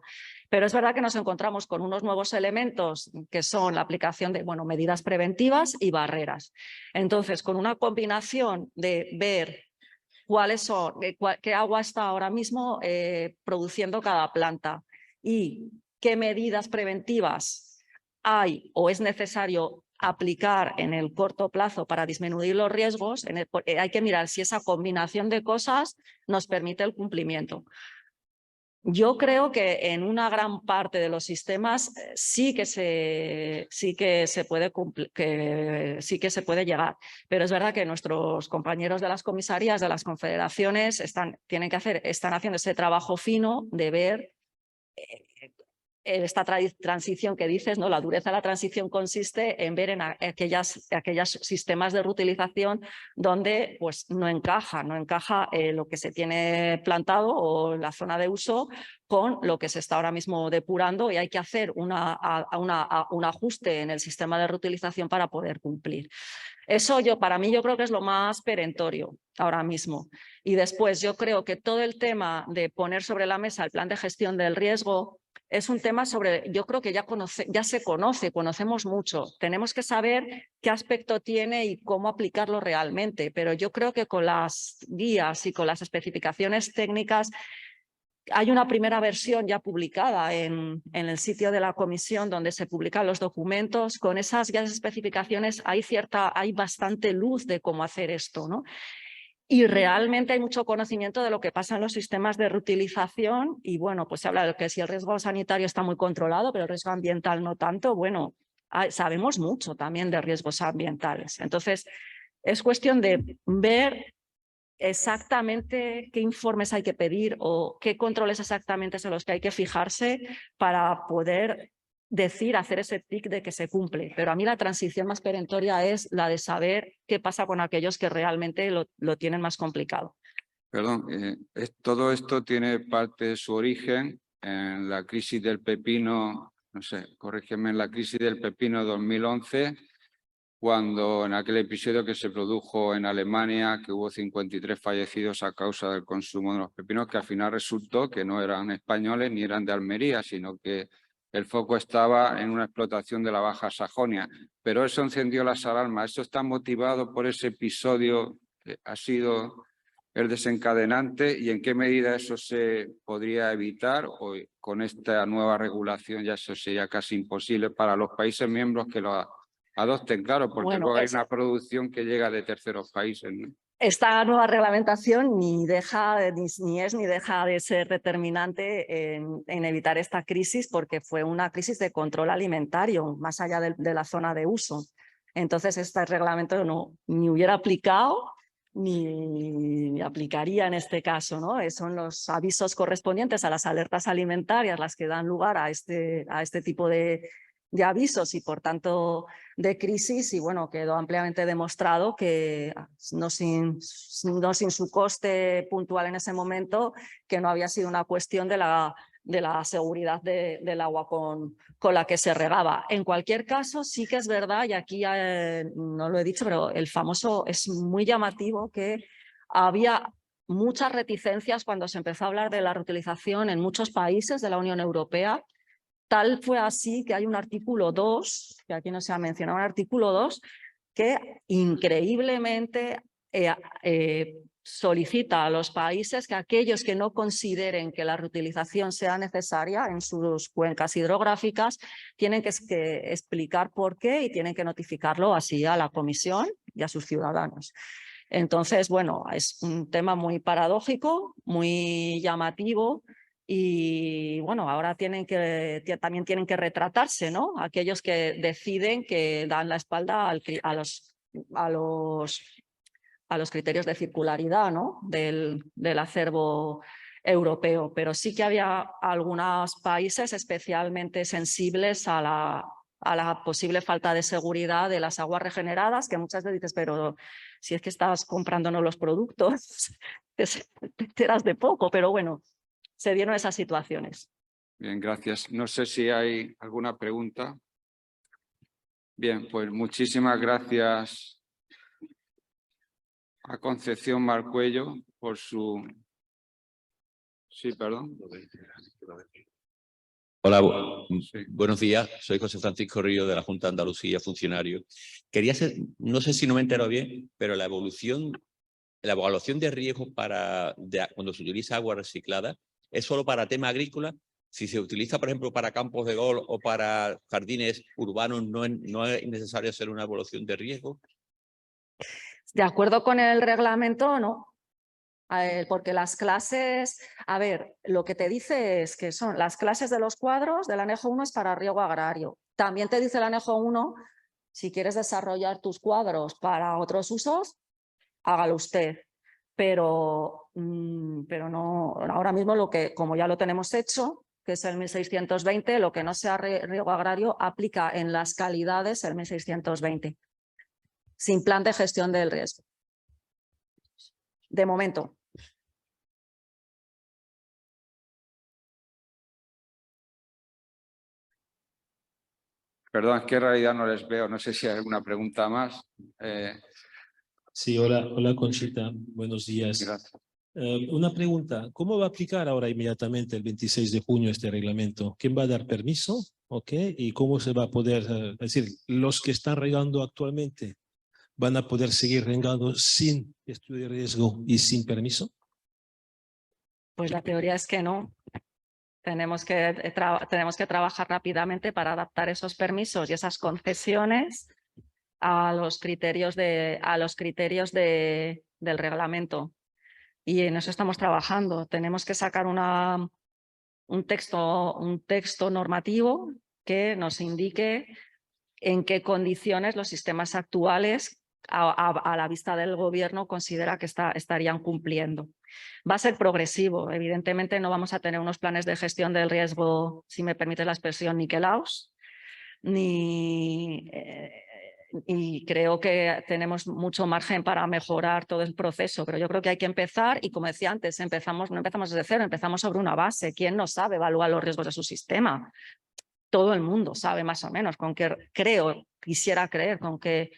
Pero es verdad que nos encontramos con unos nuevos elementos que son la aplicación de medidas preventivas y barreras. Entonces, con una combinación de ver cuáles son, qué agua está ahora mismo produciendo cada planta y qué medidas preventivas hay o es necesario aplicar en el corto plazo para disminuir los riesgos, hay que mirar si esa combinación de cosas nos permite el cumplimiento. Yo creo que en una gran parte de los sistemas sí que se puede llegar, pero es verdad que nuestros compañeros de las comisarías, de las confederaciones, están haciendo ese trabajo fino de ver esta transición que dices, ¿no? La dureza de la transición consiste en ver en aquellos sistemas de reutilización donde pues, no encaja lo que se tiene plantado o la zona de uso con lo que se está ahora mismo depurando y hay que hacer un ajuste en el sistema de reutilización para poder cumplir. Eso para mí yo creo que es lo más perentorio ahora mismo. Y después yo creo que todo el tema de poner sobre la mesa el plan de gestión del riesgo es un tema yo creo que ya se conocemos mucho. Tenemos que saber qué aspecto tiene y cómo aplicarlo realmente, pero yo creo que con las guías y con las especificaciones técnicas hay una primera versión ya publicada en el sitio de la comisión donde se publican los documentos. Con esas guías y especificaciones hay bastante luz de cómo hacer esto, ¿no? Y realmente hay mucho conocimiento de lo que pasa en los sistemas de reutilización y bueno, pues se habla de que si el riesgo sanitario está muy controlado, pero el riesgo ambiental no tanto, bueno, sabemos mucho también de riesgos ambientales. Entonces, es cuestión de ver exactamente qué informes hay que pedir o qué controles exactamente son los que hay que fijarse para poder hacer ese tic de que se cumple. Pero a mí la transición más perentoria es la de saber qué pasa con aquellos que realmente lo tienen más complicado. Perdón, todo esto tiene parte de su origen en la crisis del pepino, no sé, corrígeme, en la crisis del pepino 2011, cuando en aquel episodio que se produjo en Alemania, que hubo 53 fallecidos a causa del consumo de los pepinos, que al final resultó que no eran españoles ni eran de Almería, sino que el foco estaba en una explotación de la Baja Sajonia. Pero eso encendió las alarmas. ¿Eso está motivado por ese episodio que ha sido el desencadenante y en qué medida eso se podría evitar o con esta nueva regulación ya eso sería casi imposible para los países miembros que lo adopten, claro, porque luego hay una producción que llega de terceros países, ¿no? Esta nueva reglamentación ni es ni deja de ser determinante en evitar esta crisis porque fue una crisis de control alimentario más allá de la zona de uso. Entonces este reglamento ni hubiera aplicado ni aplicaría en este caso, ¿no? Son los avisos correspondientes a las alertas alimentarias las que dan lugar a este tipo de avisos y, por tanto, de crisis. Y bueno, quedó ampliamente demostrado que no sin su coste puntual en ese momento, que no había sido una cuestión de la seguridad del agua con la que se regaba. En cualquier caso, sí que es verdad, y aquí no lo he dicho, pero el famoso es muy llamativo, que había muchas reticencias cuando se empezó a hablar de la reutilización en muchos países de la Unión Europea. Tal fue así que hay un artículo 2, que aquí no se ha mencionado, un artículo 2 que increíblemente solicita a los países que aquellos que no consideren que la reutilización sea necesaria en sus cuencas hidrográficas tienen que explicar por qué y tienen que notificarlo así a la Comisión y a sus ciudadanos. Entonces, bueno, es un tema muy paradójico, muy llamativo. Y bueno, ahora también tienen que retratarse, ¿no? Aquellos que deciden, que dan la espalda a los criterios de circularidad, ¿no? del acervo europeo. Pero sí que había algunos países especialmente sensibles a la posible falta de seguridad de las aguas regeneradas, que muchas veces dices, pero si es que estás comprándonos los productos, te enteras de poco, pero bueno, se dieron esas situaciones. Bien, gracias. No sé si hay alguna pregunta. Bien, pues muchísimas gracias a Concepción Marcuello por su... Sí, perdón. Hola, Sí. buenos días. Soy José Francisco Río, de la Junta de Andalucía, funcionario. Quería hacer, no sé si no me entero bien, pero la evaluación de riesgos cuando se utiliza agua reciclada, ¿es solo para tema agrícola? Si se utiliza, por ejemplo, para campos de golf o para jardines urbanos, ¿no es necesario hacer una evaluación de riesgo? De acuerdo con el reglamento, no. Porque las clases, a ver, lo que te dice es que son las clases de los cuadros del anexo 1 es para riego agrario. También te dice el anexo 1, si quieres desarrollar tus cuadros para otros usos, hágalo usted. Pero no, ahora mismo como ya lo tenemos hecho, que es el 1620, lo que no sea riego agrario aplica en las calidades el 1620, sin plan de gestión del riesgo. De momento. Perdón, es que en realidad no les veo. No sé si hay alguna pregunta más. Sí, hola Conchita, buenos días. Gracias. Una pregunta, ¿cómo va a aplicar ahora inmediatamente el 26 de junio este reglamento? ¿Quién va a dar permiso? ¿Ok? ¿Y cómo se va a poder, es decir, los que están regando actualmente van a poder seguir regando sin estudio de riesgo y sin permiso? Pues la teoría es que no. Tenemos que trabajar rápidamente para adaptar esos permisos y esas concesiones a los criterios del reglamento. Y en eso estamos trabajando. Tenemos que sacar un texto normativo que nos indique en qué condiciones los sistemas actuales, a la vista del gobierno, considera que estarían cumpliendo. Va a ser progresivo. Evidentemente no vamos a tener unos planes de gestión del riesgo, si me permite la expresión, niquelaos, y creo que tenemos mucho margen para mejorar todo el proceso, pero yo creo que hay que empezar y, como decía antes, no empezamos desde cero, empezamos sobre una base. ¿Quién no sabe evaluar los riesgos de su sistema? Todo el mundo sabe más o menos, quisiera creer, con que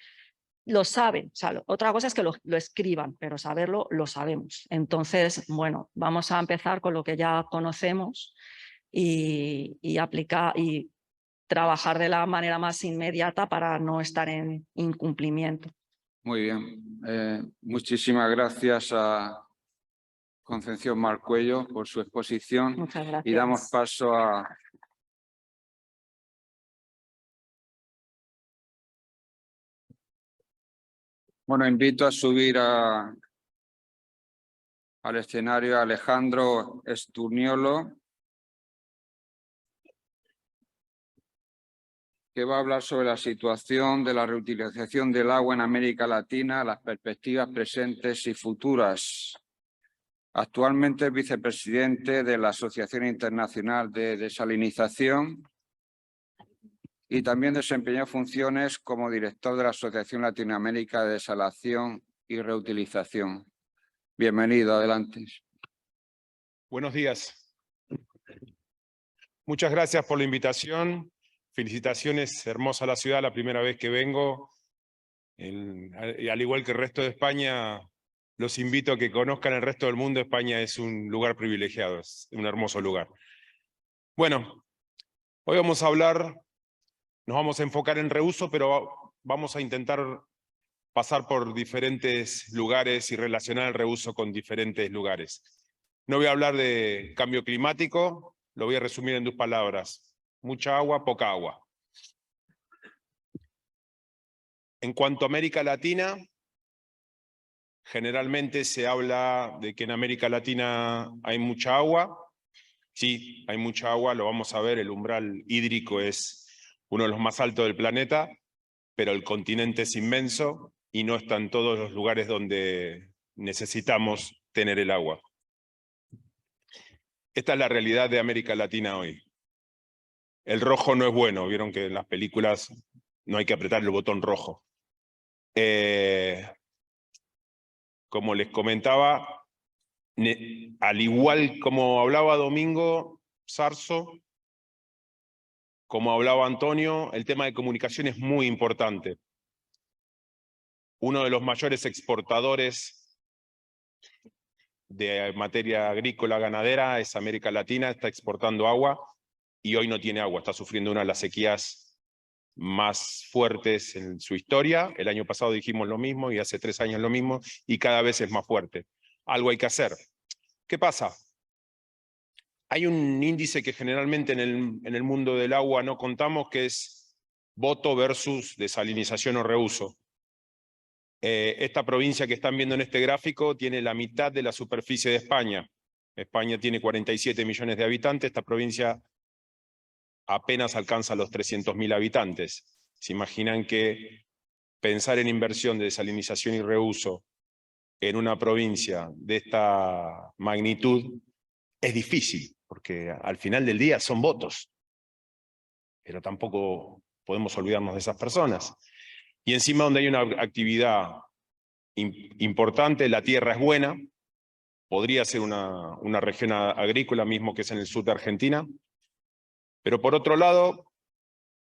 lo saben. O sea, otra cosa es que lo escriban, pero saberlo lo sabemos. Entonces, bueno, vamos a empezar con lo que ya conocemos y aplicar y trabajar de la manera más inmediata para no estar en incumplimiento. Muy bien. Muchísimas gracias a Concepción Marcuello por su exposición. Muchas gracias. Y damos paso a... Bueno, invito a subir al escenario a Alejandro Esturniolo, que va a hablar sobre la situación de la reutilización del agua en América Latina, las perspectivas presentes y futuras. Actualmente es vicepresidente de la Asociación Internacional de Desalinización y también desempeñó funciones como director de la Asociación Latinoamérica de Desalación y Reutilización. Bienvenido, adelante. Buenos días. Muchas gracias por la invitación. Felicitaciones, hermosa la ciudad, la primera vez que vengo. Al igual que el resto de España, los invito a que conozcan el resto del mundo. España es un lugar privilegiado, es un hermoso lugar. Bueno, hoy vamos a hablar, nos vamos a enfocar en reuso, pero vamos a intentar pasar por diferentes lugares y relacionar el reuso con diferentes lugares. No voy a hablar de cambio climático, lo voy a resumir en 2 palabras. Mucha agua, poca agua. En cuanto a América Latina, generalmente se habla de que en América Latina hay mucha agua. Sí, hay mucha agua, lo vamos a ver, el umbral hídrico es uno de los más altos del planeta, pero el continente es inmenso y no está en todos los lugares donde necesitamos tener el agua. Esta es la realidad de América Latina hoy. El rojo no es bueno, vieron que en las películas no hay que apretar el botón rojo. Como les comentaba, al igual como hablaba Domingo Sarso, como hablaba Antonio, el tema de comunicación es muy importante. Uno de los mayores exportadores de materia agrícola ganadera es América Latina, está exportando agua y hoy no tiene agua, está sufriendo una de las sequías más fuertes en su historia. El año pasado dijimos lo mismo y hace 3 años lo mismo y cada vez es más fuerte. Algo hay que hacer. ¿Qué pasa? Hay un índice que generalmente en el mundo del agua no contamos, que es voto versus desalinización o reuso. Esta provincia que están viendo en este gráfico tiene la mitad de la superficie de España. España tiene 47 millones de habitantes, esta provincia apenas alcanza los 300.000 habitantes. Se imaginan que pensar en inversión de desalinización y reuso en una provincia de esta magnitud es difícil, porque al final del día son votos. Pero tampoco podemos olvidarnos de esas personas. Y encima donde hay una actividad importante, la tierra es buena, podría ser una región agrícola mismo que es en el sur de Argentina, pero por otro lado,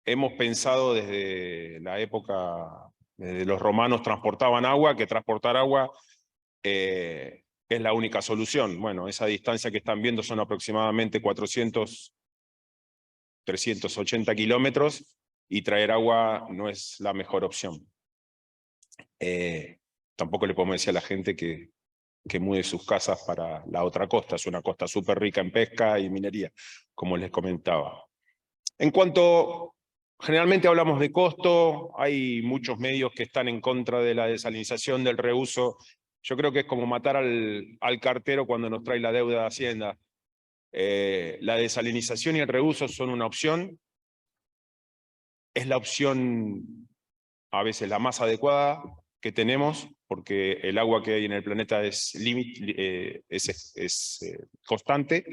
hemos pensado desde la época, desde los romanos transportaban agua, que transportar agua es la única solución. Bueno, esa distancia que están viendo son aproximadamente 380 kilómetros y traer agua no es la mejor opción. Tampoco le podemos decir a la gente que mude sus casas para la otra costa. Es una costa súper rica en pesca y minería, como les comentaba. En cuanto, generalmente hablamos de costo, hay muchos medios que están en contra de la desalinización, del reuso. Yo creo que es como matar al cartero cuando nos trae la deuda de Hacienda. La desalinización y el reuso son una opción. Es la opción a veces la más adecuada que tenemos, porque el agua que hay en el planeta es constante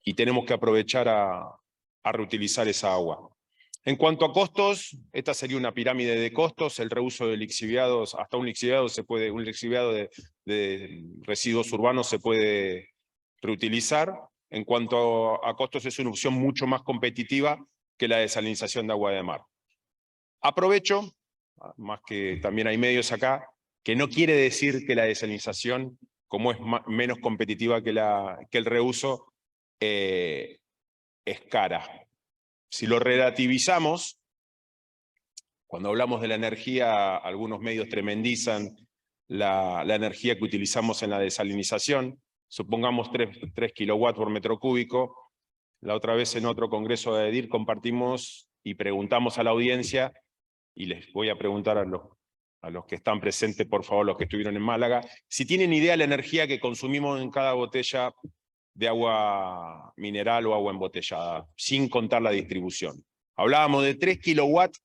y tenemos que aprovechar a reutilizar esa agua. En cuanto a costos, esta sería una pirámide de costos. El reuso de lixiviados, hasta un lixiviado de residuos urbanos se puede reutilizar. En cuanto a costos, es una opción mucho más competitiva que la desalinización de agua de mar. Aprovecho, más que también hay medios acá, que no quiere decir que la desalinización, como es menos competitiva que el reuso, es cara. Si lo relativizamos, cuando hablamos de la energía, algunos medios tremendizan la energía que utilizamos en la desalinización. Supongamos 3 kilowatts por metro cúbico. La otra vez en otro congreso de EDIR compartimos y preguntamos a la audiencia, y les voy a preguntar a los que están presentes, por favor, los que estuvieron en Málaga, si tienen idea de la energía que consumimos en cada botella de agua mineral o agua embotellada, sin contar la distribución. Hablábamos de 3 kilowatts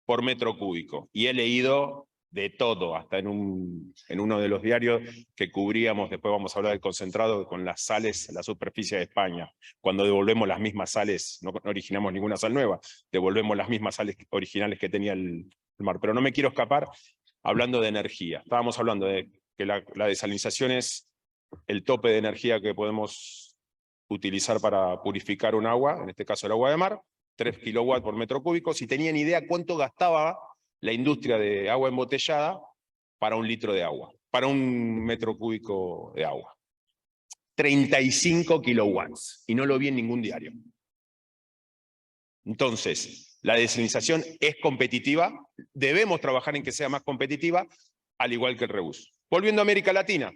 por metro cúbico, y he leído de todo, hasta en uno de los diarios que cubríamos, después vamos a hablar del concentrado con las sales, la superficie de España. Cuando devolvemos las mismas sales, no originamos ninguna sal nueva, devolvemos las mismas sales originales que tenía el mar. Pero no me quiero escapar hablando de energía. Estábamos hablando de que la desalinización es el tope de energía que podemos utilizar para purificar un agua, en este caso el agua de mar, 3 kilowatts por metro cúbico. Si tenían idea cuánto gastaba la industria de agua embotellada para un litro de agua, para un metro cúbico de agua. 35 kilowatts, y no lo vi en ningún diario. Entonces, la desalinización es competitiva, debemos trabajar en que sea más competitiva, al igual que el reuso. Volviendo a América Latina,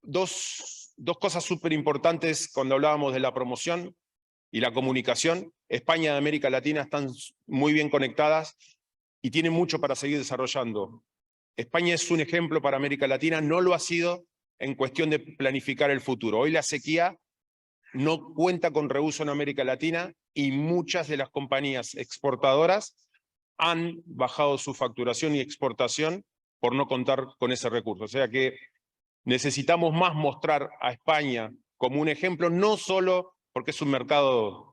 dos cosas súper importantes cuando hablábamos de la promoción y la comunicación. España y América Latina están muy bien conectadas y tienen mucho para seguir desarrollando. España es un ejemplo para América Latina, no lo ha sido en cuestión de planificar el futuro. Hoy la sequía no cuenta con reuso en América Latina y muchas de las compañías exportadoras han bajado su facturación y exportación por no contar con ese recurso. O sea que necesitamos más mostrar a España como un ejemplo, no solo porque es un mercado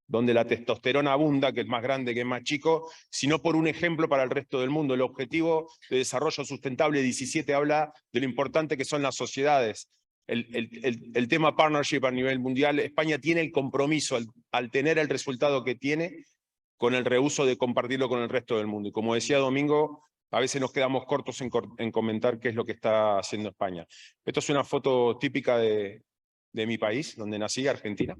donde la testosterona abunda, que es más grande, que es más chico, sino por un ejemplo para el resto del mundo. El Objetivo de Desarrollo Sustentable 17 habla de lo importante que son las sociedades. El tema partnership a nivel mundial, España tiene el compromiso, al tener el resultado que tiene, con el reuso de compartirlo con el resto del mundo. Y como decía Domingo, a veces nos quedamos cortos en comentar qué es lo que está haciendo España. Esto es una foto típica de mi país, donde nací, Argentina.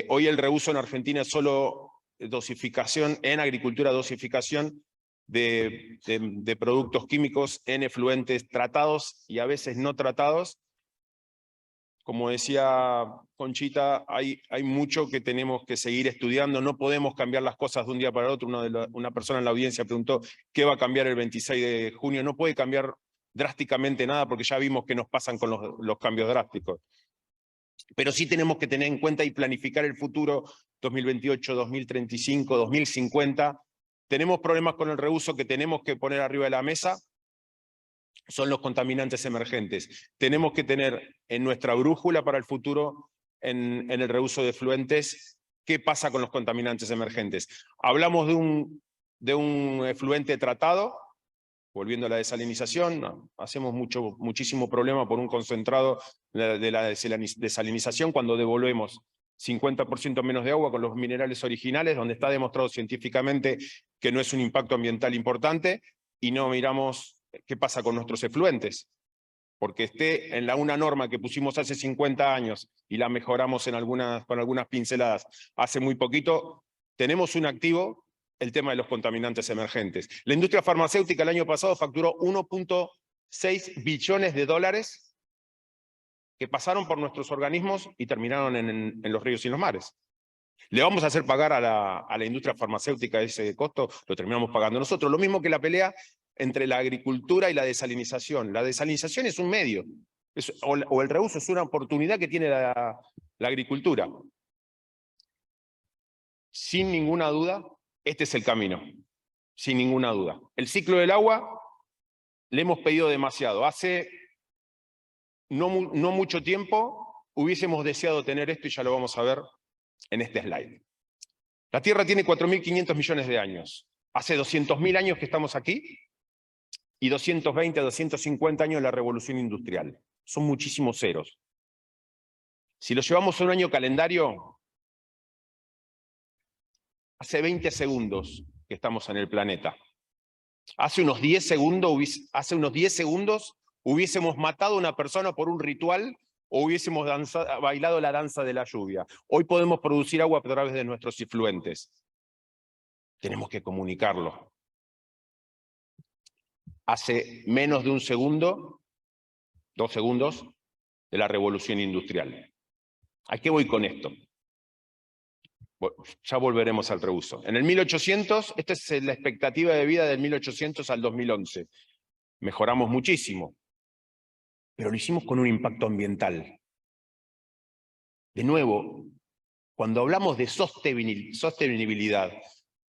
Hoy el reuso en Argentina es solo dosificación, en agricultura dosificación de productos químicos en efluentes tratados y a veces no tratados. Como decía Conchita, hay mucho que tenemos que seguir estudiando, no podemos cambiar las cosas de un día para el otro. Una persona en la audiencia preguntó qué va a cambiar el 26 de junio. No puede cambiar drásticamente nada porque ya vimos qué nos pasan con los cambios drásticos. Pero sí tenemos que tener en cuenta y planificar el futuro 2028, 2035, 2050. Tenemos problemas con el reuso que tenemos que poner arriba de la mesa. Son los contaminantes emergentes. Tenemos que tener en nuestra brújula para el futuro, en el reuso de efluentes, qué pasa con los contaminantes emergentes. Hablamos de un efluente tratado, volviendo a la desalinización, hacemos muchísimo problema por un concentrado de la desalinización cuando devolvemos 50% menos de agua con los minerales originales, donde está demostrado científicamente que no es un impacto ambiental importante, y no miramos qué pasa con nuestros efluentes, porque esté en una norma que pusimos hace 50 años y la mejoramos con algunas pinceladas hace muy poquito, tenemos un activo, el tema de los contaminantes emergentes. La industria farmacéutica el año pasado facturó 1.6 billones de dólares que pasaron por nuestros organismos y terminaron en los ríos y en los mares. ¿Le vamos a hacer pagar a la industria farmacéutica ese costo? Lo terminamos pagando nosotros. Lo mismo que la pelea entre la agricultura y la desalinización. La desalinización es un medio, o el reuso es una oportunidad que tiene la agricultura. Sin ninguna duda, este es el camino, sin ninguna duda. El ciclo del agua le hemos pedido demasiado. Hace no mucho tiempo hubiésemos deseado tener esto y ya lo vamos a ver en este slide. La Tierra tiene 4.500 millones de años. Hace 200.000 años que estamos aquí y 220 a 250 años de la revolución industrial. Son muchísimos ceros. Si lo llevamos a un año calendario, hace 20 segundos que estamos en el planeta. Hace unos 10 segundos hubiésemos matado a una persona por un ritual o hubiésemos bailado la danza de la lluvia. Hoy podemos producir agua a través de nuestros efluentes. Tenemos que comunicarlo. Hace menos de un segundo, 2 segundos, de la revolución industrial. ¿A qué voy con esto? Ya volveremos al reuso. En el 1800, esta es la expectativa de vida del 1800 al 2011. Mejoramos muchísimo, pero lo hicimos con un impacto ambiental. De nuevo, Cuando hablamos de sostenibilidad,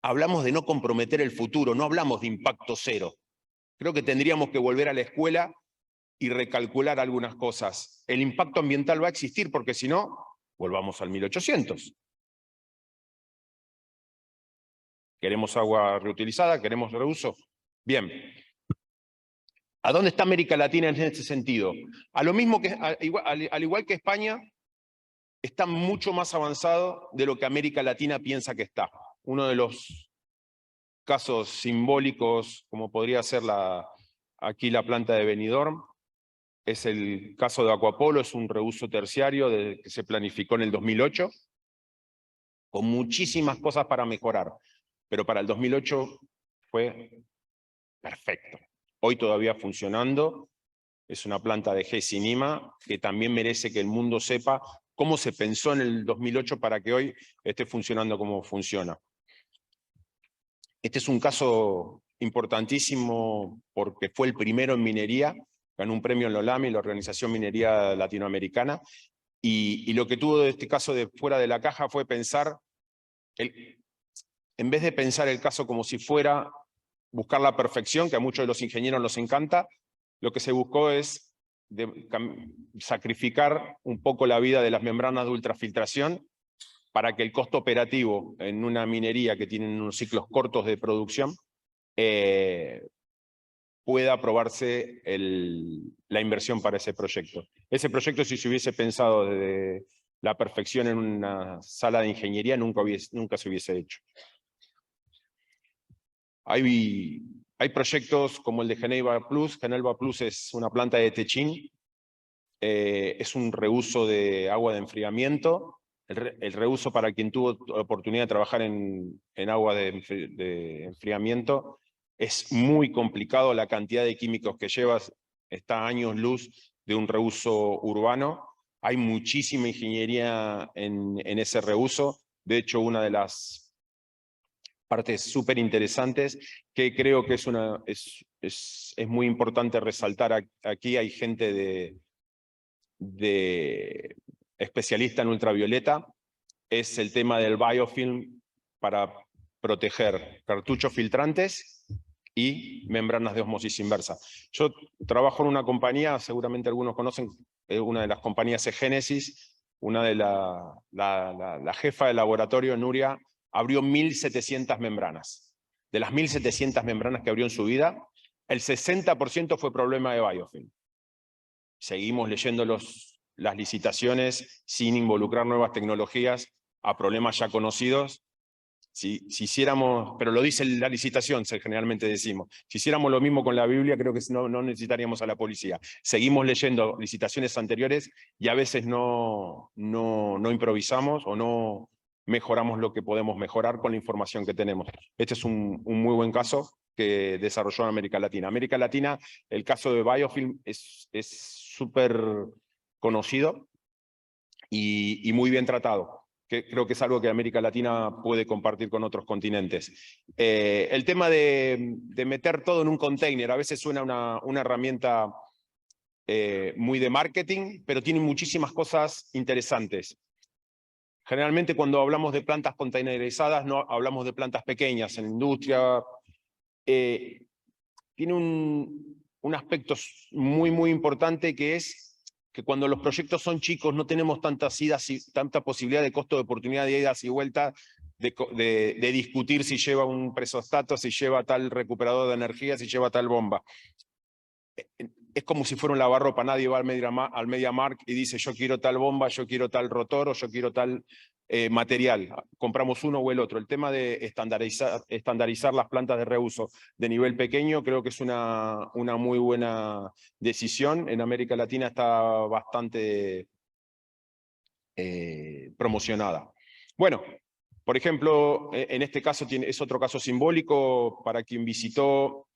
hablamos de no comprometer el futuro, no hablamos de impacto cero. Creo que tendríamos que volver a la escuela y recalcular algunas cosas. El impacto ambiental va a existir porque si no, volvamos al 1800. ¿Queremos agua reutilizada? ¿Queremos reuso? Bien. ¿A dónde está América Latina en este sentido? Al igual que España, está mucho más avanzado de lo que América Latina piensa que está. Uno de los casos simbólicos, como podría ser aquí la planta de Benidorm, es el caso de Aquapolo, es un reuso terciario que se planificó en el 2008, con muchísimas cosas para mejorar, pero para el 2008 fue perfecto. Hoy todavía funcionando, es una planta de Gesinima que también merece que el mundo sepa cómo se pensó en el 2008 para que hoy esté funcionando como funciona. Este es un caso importantísimo porque fue el primero en minería, ganó un premio en la OLAMI, la Organización Minería Latinoamericana, y lo que tuvo de este caso de fuera de la caja fue pensar, en vez de pensar el caso como si fuera buscar la perfección, que a muchos de los ingenieros nos encanta, lo que se buscó es sacrificar un poco la vida de las membranas de ultrafiltración para que el costo operativo en una minería que tiene unos ciclos cortos de producción pueda aprobarse la inversión para ese proyecto. Ese proyecto, si se hubiese pensado desde la perfección en una sala de ingeniería, nunca se hubiese hecho. Hay proyectos como el de Geneva Plus. Geneva Plus es una planta de techín, es un reuso de agua de enfriamiento. El reuso, para quien tuvo oportunidad de trabajar en agua de enfriamiento, es muy complicado. La cantidad de químicos que llevas está a años luz de un reuso urbano. Hay muchísima ingeniería en ese reuso. De hecho, una de las partes súper interesantes que creo que es muy importante resaltar aquí. Hay gente de especialista en ultravioleta, es el tema del biofilm para proteger cartuchos filtrantes y membranas de ósmosis inversa. Yo trabajo en una compañía, seguramente algunos conocen, una de las compañías es Génesis, una de la jefa de laboratorio, Nuria, abrió 1.700 membranas. De las 1.700 membranas que abrió en su vida, el 60% fue problema de biofilm. Seguimos leyendo las licitaciones sin involucrar nuevas tecnologías a problemas ya conocidos. Si hiciéramos, pero lo dice la licitación, generalmente decimos, si hiciéramos lo mismo con la Biblia, creo que no necesitaríamos a la policía. Seguimos leyendo licitaciones anteriores y a veces no improvisamos o no mejoramos lo que podemos mejorar con la información que tenemos. Este es un muy buen caso que desarrolló en América Latina. América Latina, el caso de biofilm es súper conocido y muy bien tratado. Creo que es algo que América Latina puede compartir con otros continentes. El tema de meter todo en un container, a veces suena una herramienta muy de marketing, pero tiene muchísimas cosas interesantes. Generalmente cuando hablamos de plantas containerizadas, no hablamos de plantas pequeñas en la industria. Tiene un aspecto muy importante, que es que cuando los proyectos son chicos no tenemos tanta posibilidad de costo de oportunidad de idas y vueltas, de discutir si lleva un presostato, si lleva tal recuperador de energía, si lleva tal bomba. Es como si fuera un lavarropa. Nadie va al MediaMarkt y dice yo quiero tal bomba, yo quiero tal rotor o yo quiero tal material. Compramos uno o el otro. El tema de estandarizar las plantas de reuso de nivel pequeño creo que es una muy buena decisión. En América Latina está bastante promocionada. Bueno, por ejemplo, en este caso es otro caso simbólico para quien visitó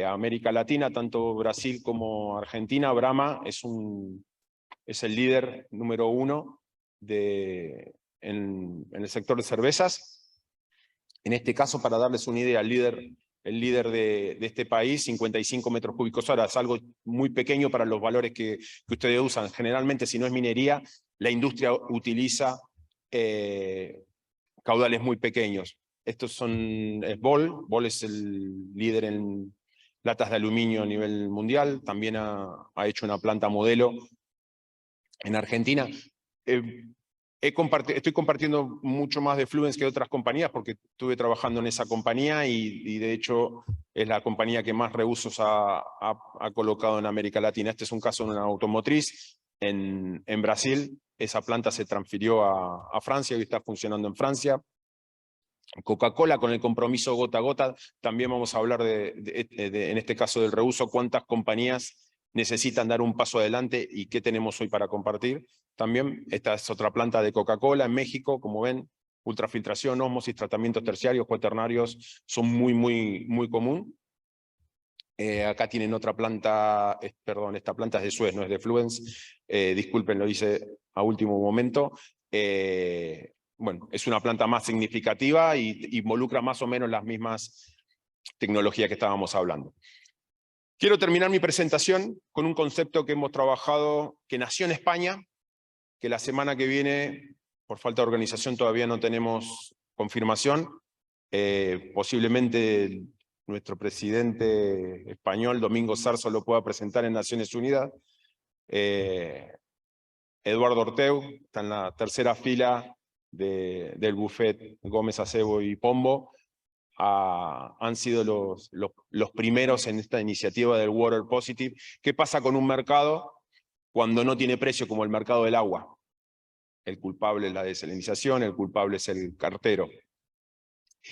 América Latina, tanto Brasil como Argentina. Brahma es el líder número 1 en el sector de cervezas. En este caso, para darles una idea, el líder de este país, 55 metros cúbicos hora, es algo muy pequeño para los valores que ustedes usan. Generalmente, si no es minería, la industria utiliza caudales muy pequeños. Estos es Ball. Ball es el líder en latas de aluminio a nivel mundial. También ha hecho una planta modelo en Argentina. Estoy compartiendo mucho más de Fluence que otras compañías porque estuve trabajando en esa compañía y de hecho es la compañía que más reusos ha colocado en América Latina. Este es un caso de una automotriz en Brasil. Esa planta se transfirió a Francia y está funcionando en Francia. Coca-Cola con el compromiso gota a gota. También vamos a hablar en este caso del reuso, cuántas compañías necesitan dar un paso adelante y qué tenemos hoy para compartir. También esta es otra planta de Coca-Cola en México, como ven, ultrafiltración, ósmosis, tratamientos terciarios, cuaternarios, son muy común. Acá tienen otra planta, perdón, esta planta es de Suez, no es de Fluence, disculpen, lo hice a último momento. Bueno, es una planta más significativa y involucra más o menos las mismas tecnologías que estábamos hablando. Quiero terminar mi presentación con un concepto que hemos trabajado, que nació en España, que la semana que viene, por falta de organización, todavía no tenemos confirmación. Posiblemente nuestro presidente español, Domingo Zarzo, lo pueda presentar en Naciones Unidas. Eduardo Orteu está en la tercera fila del buffet Gómez, Acebo y Pombo. Han sido los primeros en esta iniciativa del Water Positive. ¿Qué pasa con un mercado cuando no tiene precio, como el mercado del agua? El culpable es la desalinización, el culpable es el cartero.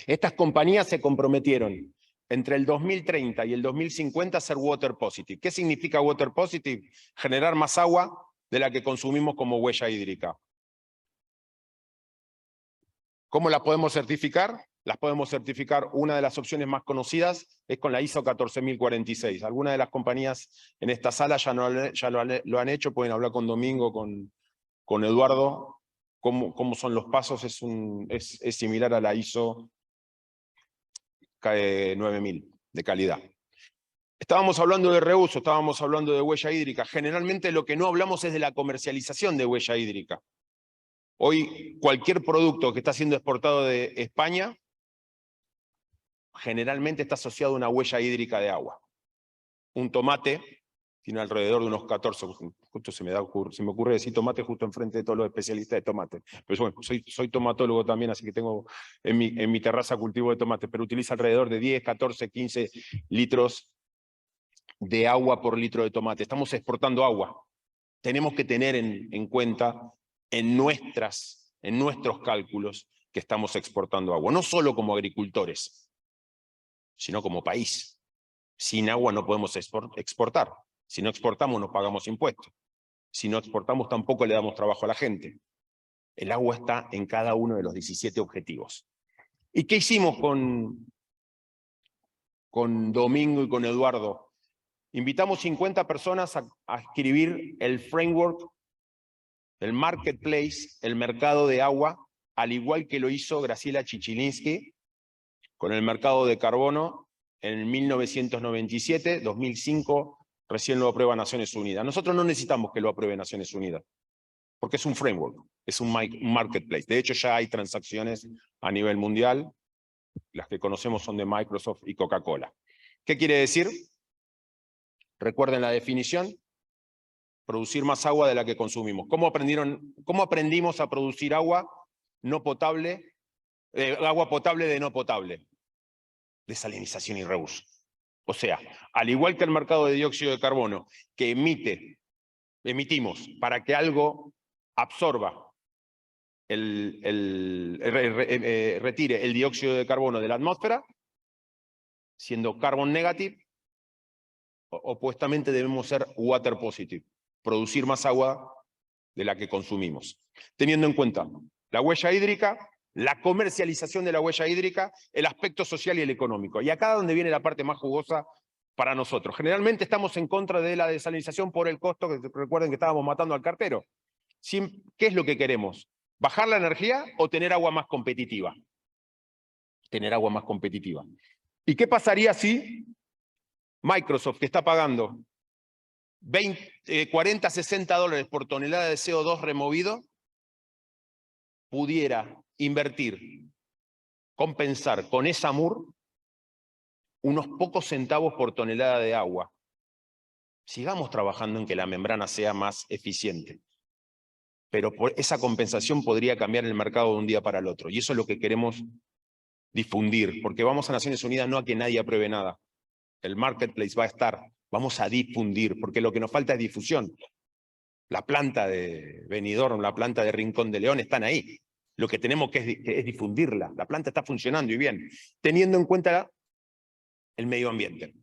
Estas compañías se comprometieron entre el 2030 y el 2050 a ser Water Positive. ¿Qué significa Water Positive? Generar más agua de la que consumimos como huella hídrica. ¿Cómo la podemos certificar? Las podemos certificar, una de las opciones más conocidas es con la ISO 14046. Algunas de las compañías en esta sala ya lo han hecho, pueden hablar con Domingo, con Eduardo, cómo son los pasos, es similar a la ISO 9000 de calidad. Estábamos hablando de reuso, estábamos hablando de huella hídrica. Generalmente lo que no hablamos es de la comercialización de huella hídrica. Hoy cualquier producto que está siendo exportado de España generalmente está asociado a una huella hídrica de agua. Un tomate tiene alrededor de unos 14, justo se me ocurre decir tomate justo enfrente de todos los especialistas de tomate. Pero bueno, soy tomatólogo también, así que tengo en mi terraza cultivo de tomate, pero utiliza alrededor de 10, 14, 15 litros de agua por litro de tomate. Estamos exportando agua. Tenemos que tener en cuenta en nuestros cálculos que estamos exportando agua, no solo como agricultores, sino como país. Sin agua no podemos exportar. Si no exportamos no pagamos impuestos. Si no exportamos tampoco le damos trabajo a la gente. El agua está en cada uno de los 17 objetivos. ¿Y qué hicimos con Domingo y con Eduardo? Invitamos 50 personas a escribir el framework, el marketplace, el mercado de agua, al igual que lo hizo Graciela Chichilinsky con el mercado de carbono en 1997, 2005, recién lo aprueba Naciones Unidas. Nosotros no necesitamos que lo apruebe Naciones Unidas, porque es un framework, es un marketplace. De hecho, ya hay transacciones a nivel mundial, las que conocemos son de Microsoft y Coca-Cola. ¿Qué quiere decir? Recuerden la definición, producir más agua de la que consumimos. ¿Cómo aprendimos a producir agua no potable, agua potable de no potable? Desalinización y reuso. O sea, al igual que el mercado de dióxido de carbono, que emitimos para que algo absorba, retire el dióxido de carbono de la atmósfera, siendo carbon negative, opuestamente debemos ser water positive, producir más agua de la que consumimos. Teniendo en cuenta la huella hídrica, la comercialización de la huella hídrica, el aspecto social y el económico. Y acá es donde viene la parte más jugosa para nosotros. Generalmente estamos en contra de la desalinización por el costo, que recuerden que estábamos matando al cartero. ¿Qué es lo que queremos? ¿Bajar la energía o tener agua más competitiva? Tener agua más competitiva. ¿Y qué pasaría si Microsoft, que está pagando 40, $60 por tonelada de CO2 removido, pudiera invertir, compensar con ESAMUR unos pocos centavos por tonelada de agua. Sigamos trabajando en que la membrana sea más eficiente. Pero esa compensación podría cambiar el mercado de un día para el otro. Y eso es lo que queremos difundir, porque vamos a Naciones Unidas no a que nadie apruebe nada. El marketplace va a estar, vamos a difundir, porque lo que nos falta es difusión. La planta de Benidorm, la planta de Rincón de León están ahí. Lo que tenemos que es difundirla. La planta está funcionando y bien, teniendo en cuenta el medio ambiente.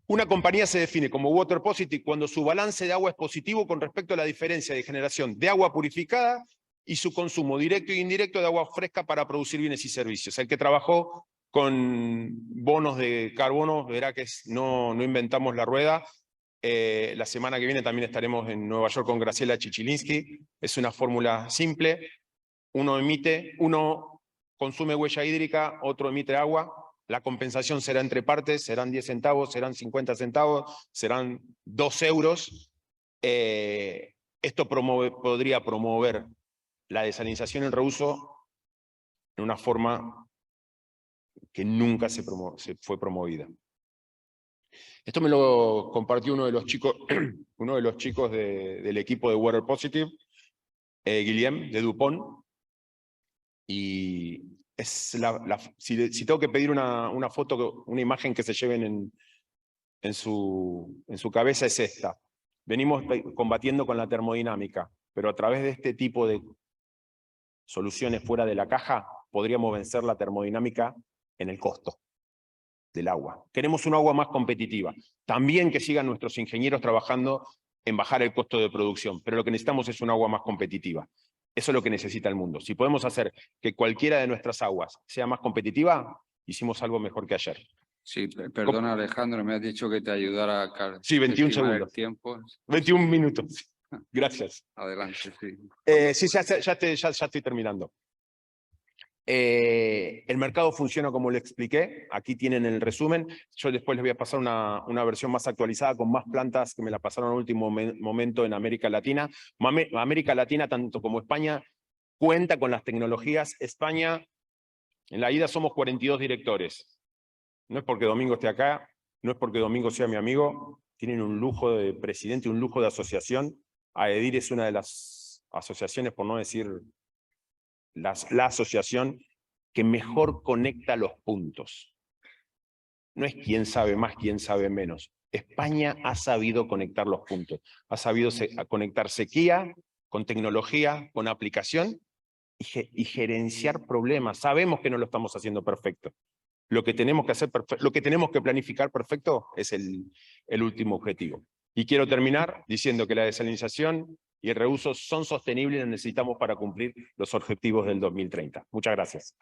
Una compañía se define como water positive cuando su balance de agua es positivo con respecto a la diferencia de generación de agua purificada y su consumo directo e indirecto de agua fresca para producir bienes y servicios. El que trabajó con bonos de carbono verá que no inventamos la rueda. La semana que viene también estaremos en Nueva York con Graciela Chichilinsky. Es una fórmula simple. Uno consume huella hídrica, otro emite agua. La compensación será entre partes, serán 10 centavos, serán 50 centavos, serán 2 euros. Esto podría promover la desalinización y el reuso en una forma que nunca se fue promovida. Esto me lo compartió uno de los chicos del equipo de Water Positive, Guillem, de Dupont. Y es si tengo que pedir una foto, una imagen que se lleven en su cabeza es esta. Venimos combatiendo con la termodinámica, pero a través de este tipo de soluciones fuera de la caja, podríamos vencer la termodinámica en el costo del agua. Queremos un agua más competitiva. También que sigan nuestros ingenieros trabajando en bajar el costo de producción, pero lo que necesitamos es un agua más competitiva. Eso es lo que necesita el mundo. Si podemos hacer que cualquiera de nuestras aguas sea más competitiva, hicimos algo mejor que ayer. Sí, perdona Alejandro, me has dicho que te ayudara a Sí, 21 estimar segundos. el tiempo. 21 minutos. Gracias. Adelante, sí. Sí, ya estoy terminando. El mercado funciona como le expliqué. Aquí tienen el resumen. Yo después les voy a pasar una versión más actualizada con más plantas que me la pasaron al último momento en América Latina. América Latina, tanto como España, cuenta con las tecnologías. España, en la ida somos 42 directores. No es porque Domingo esté acá, no es porque Domingo sea mi amigo. Tienen un lujo de presidente, un lujo de asociación. AEDIR es una de las asociaciones, por no decir la asociación que mejor conecta los puntos. No es quién sabe más, quién sabe menos. España ha sabido conectar los puntos. Ha sabido conectar sequía con tecnología, con aplicación y gerenciar problemas. Sabemos que no lo estamos haciendo perfecto. Lo que tenemos que hacer lo que tenemos que planificar perfecto es el último objetivo. Y quiero terminar diciendo que la desalinización y el reuso son sostenibles y los necesitamos para cumplir los objetivos del 2030. Muchas gracias.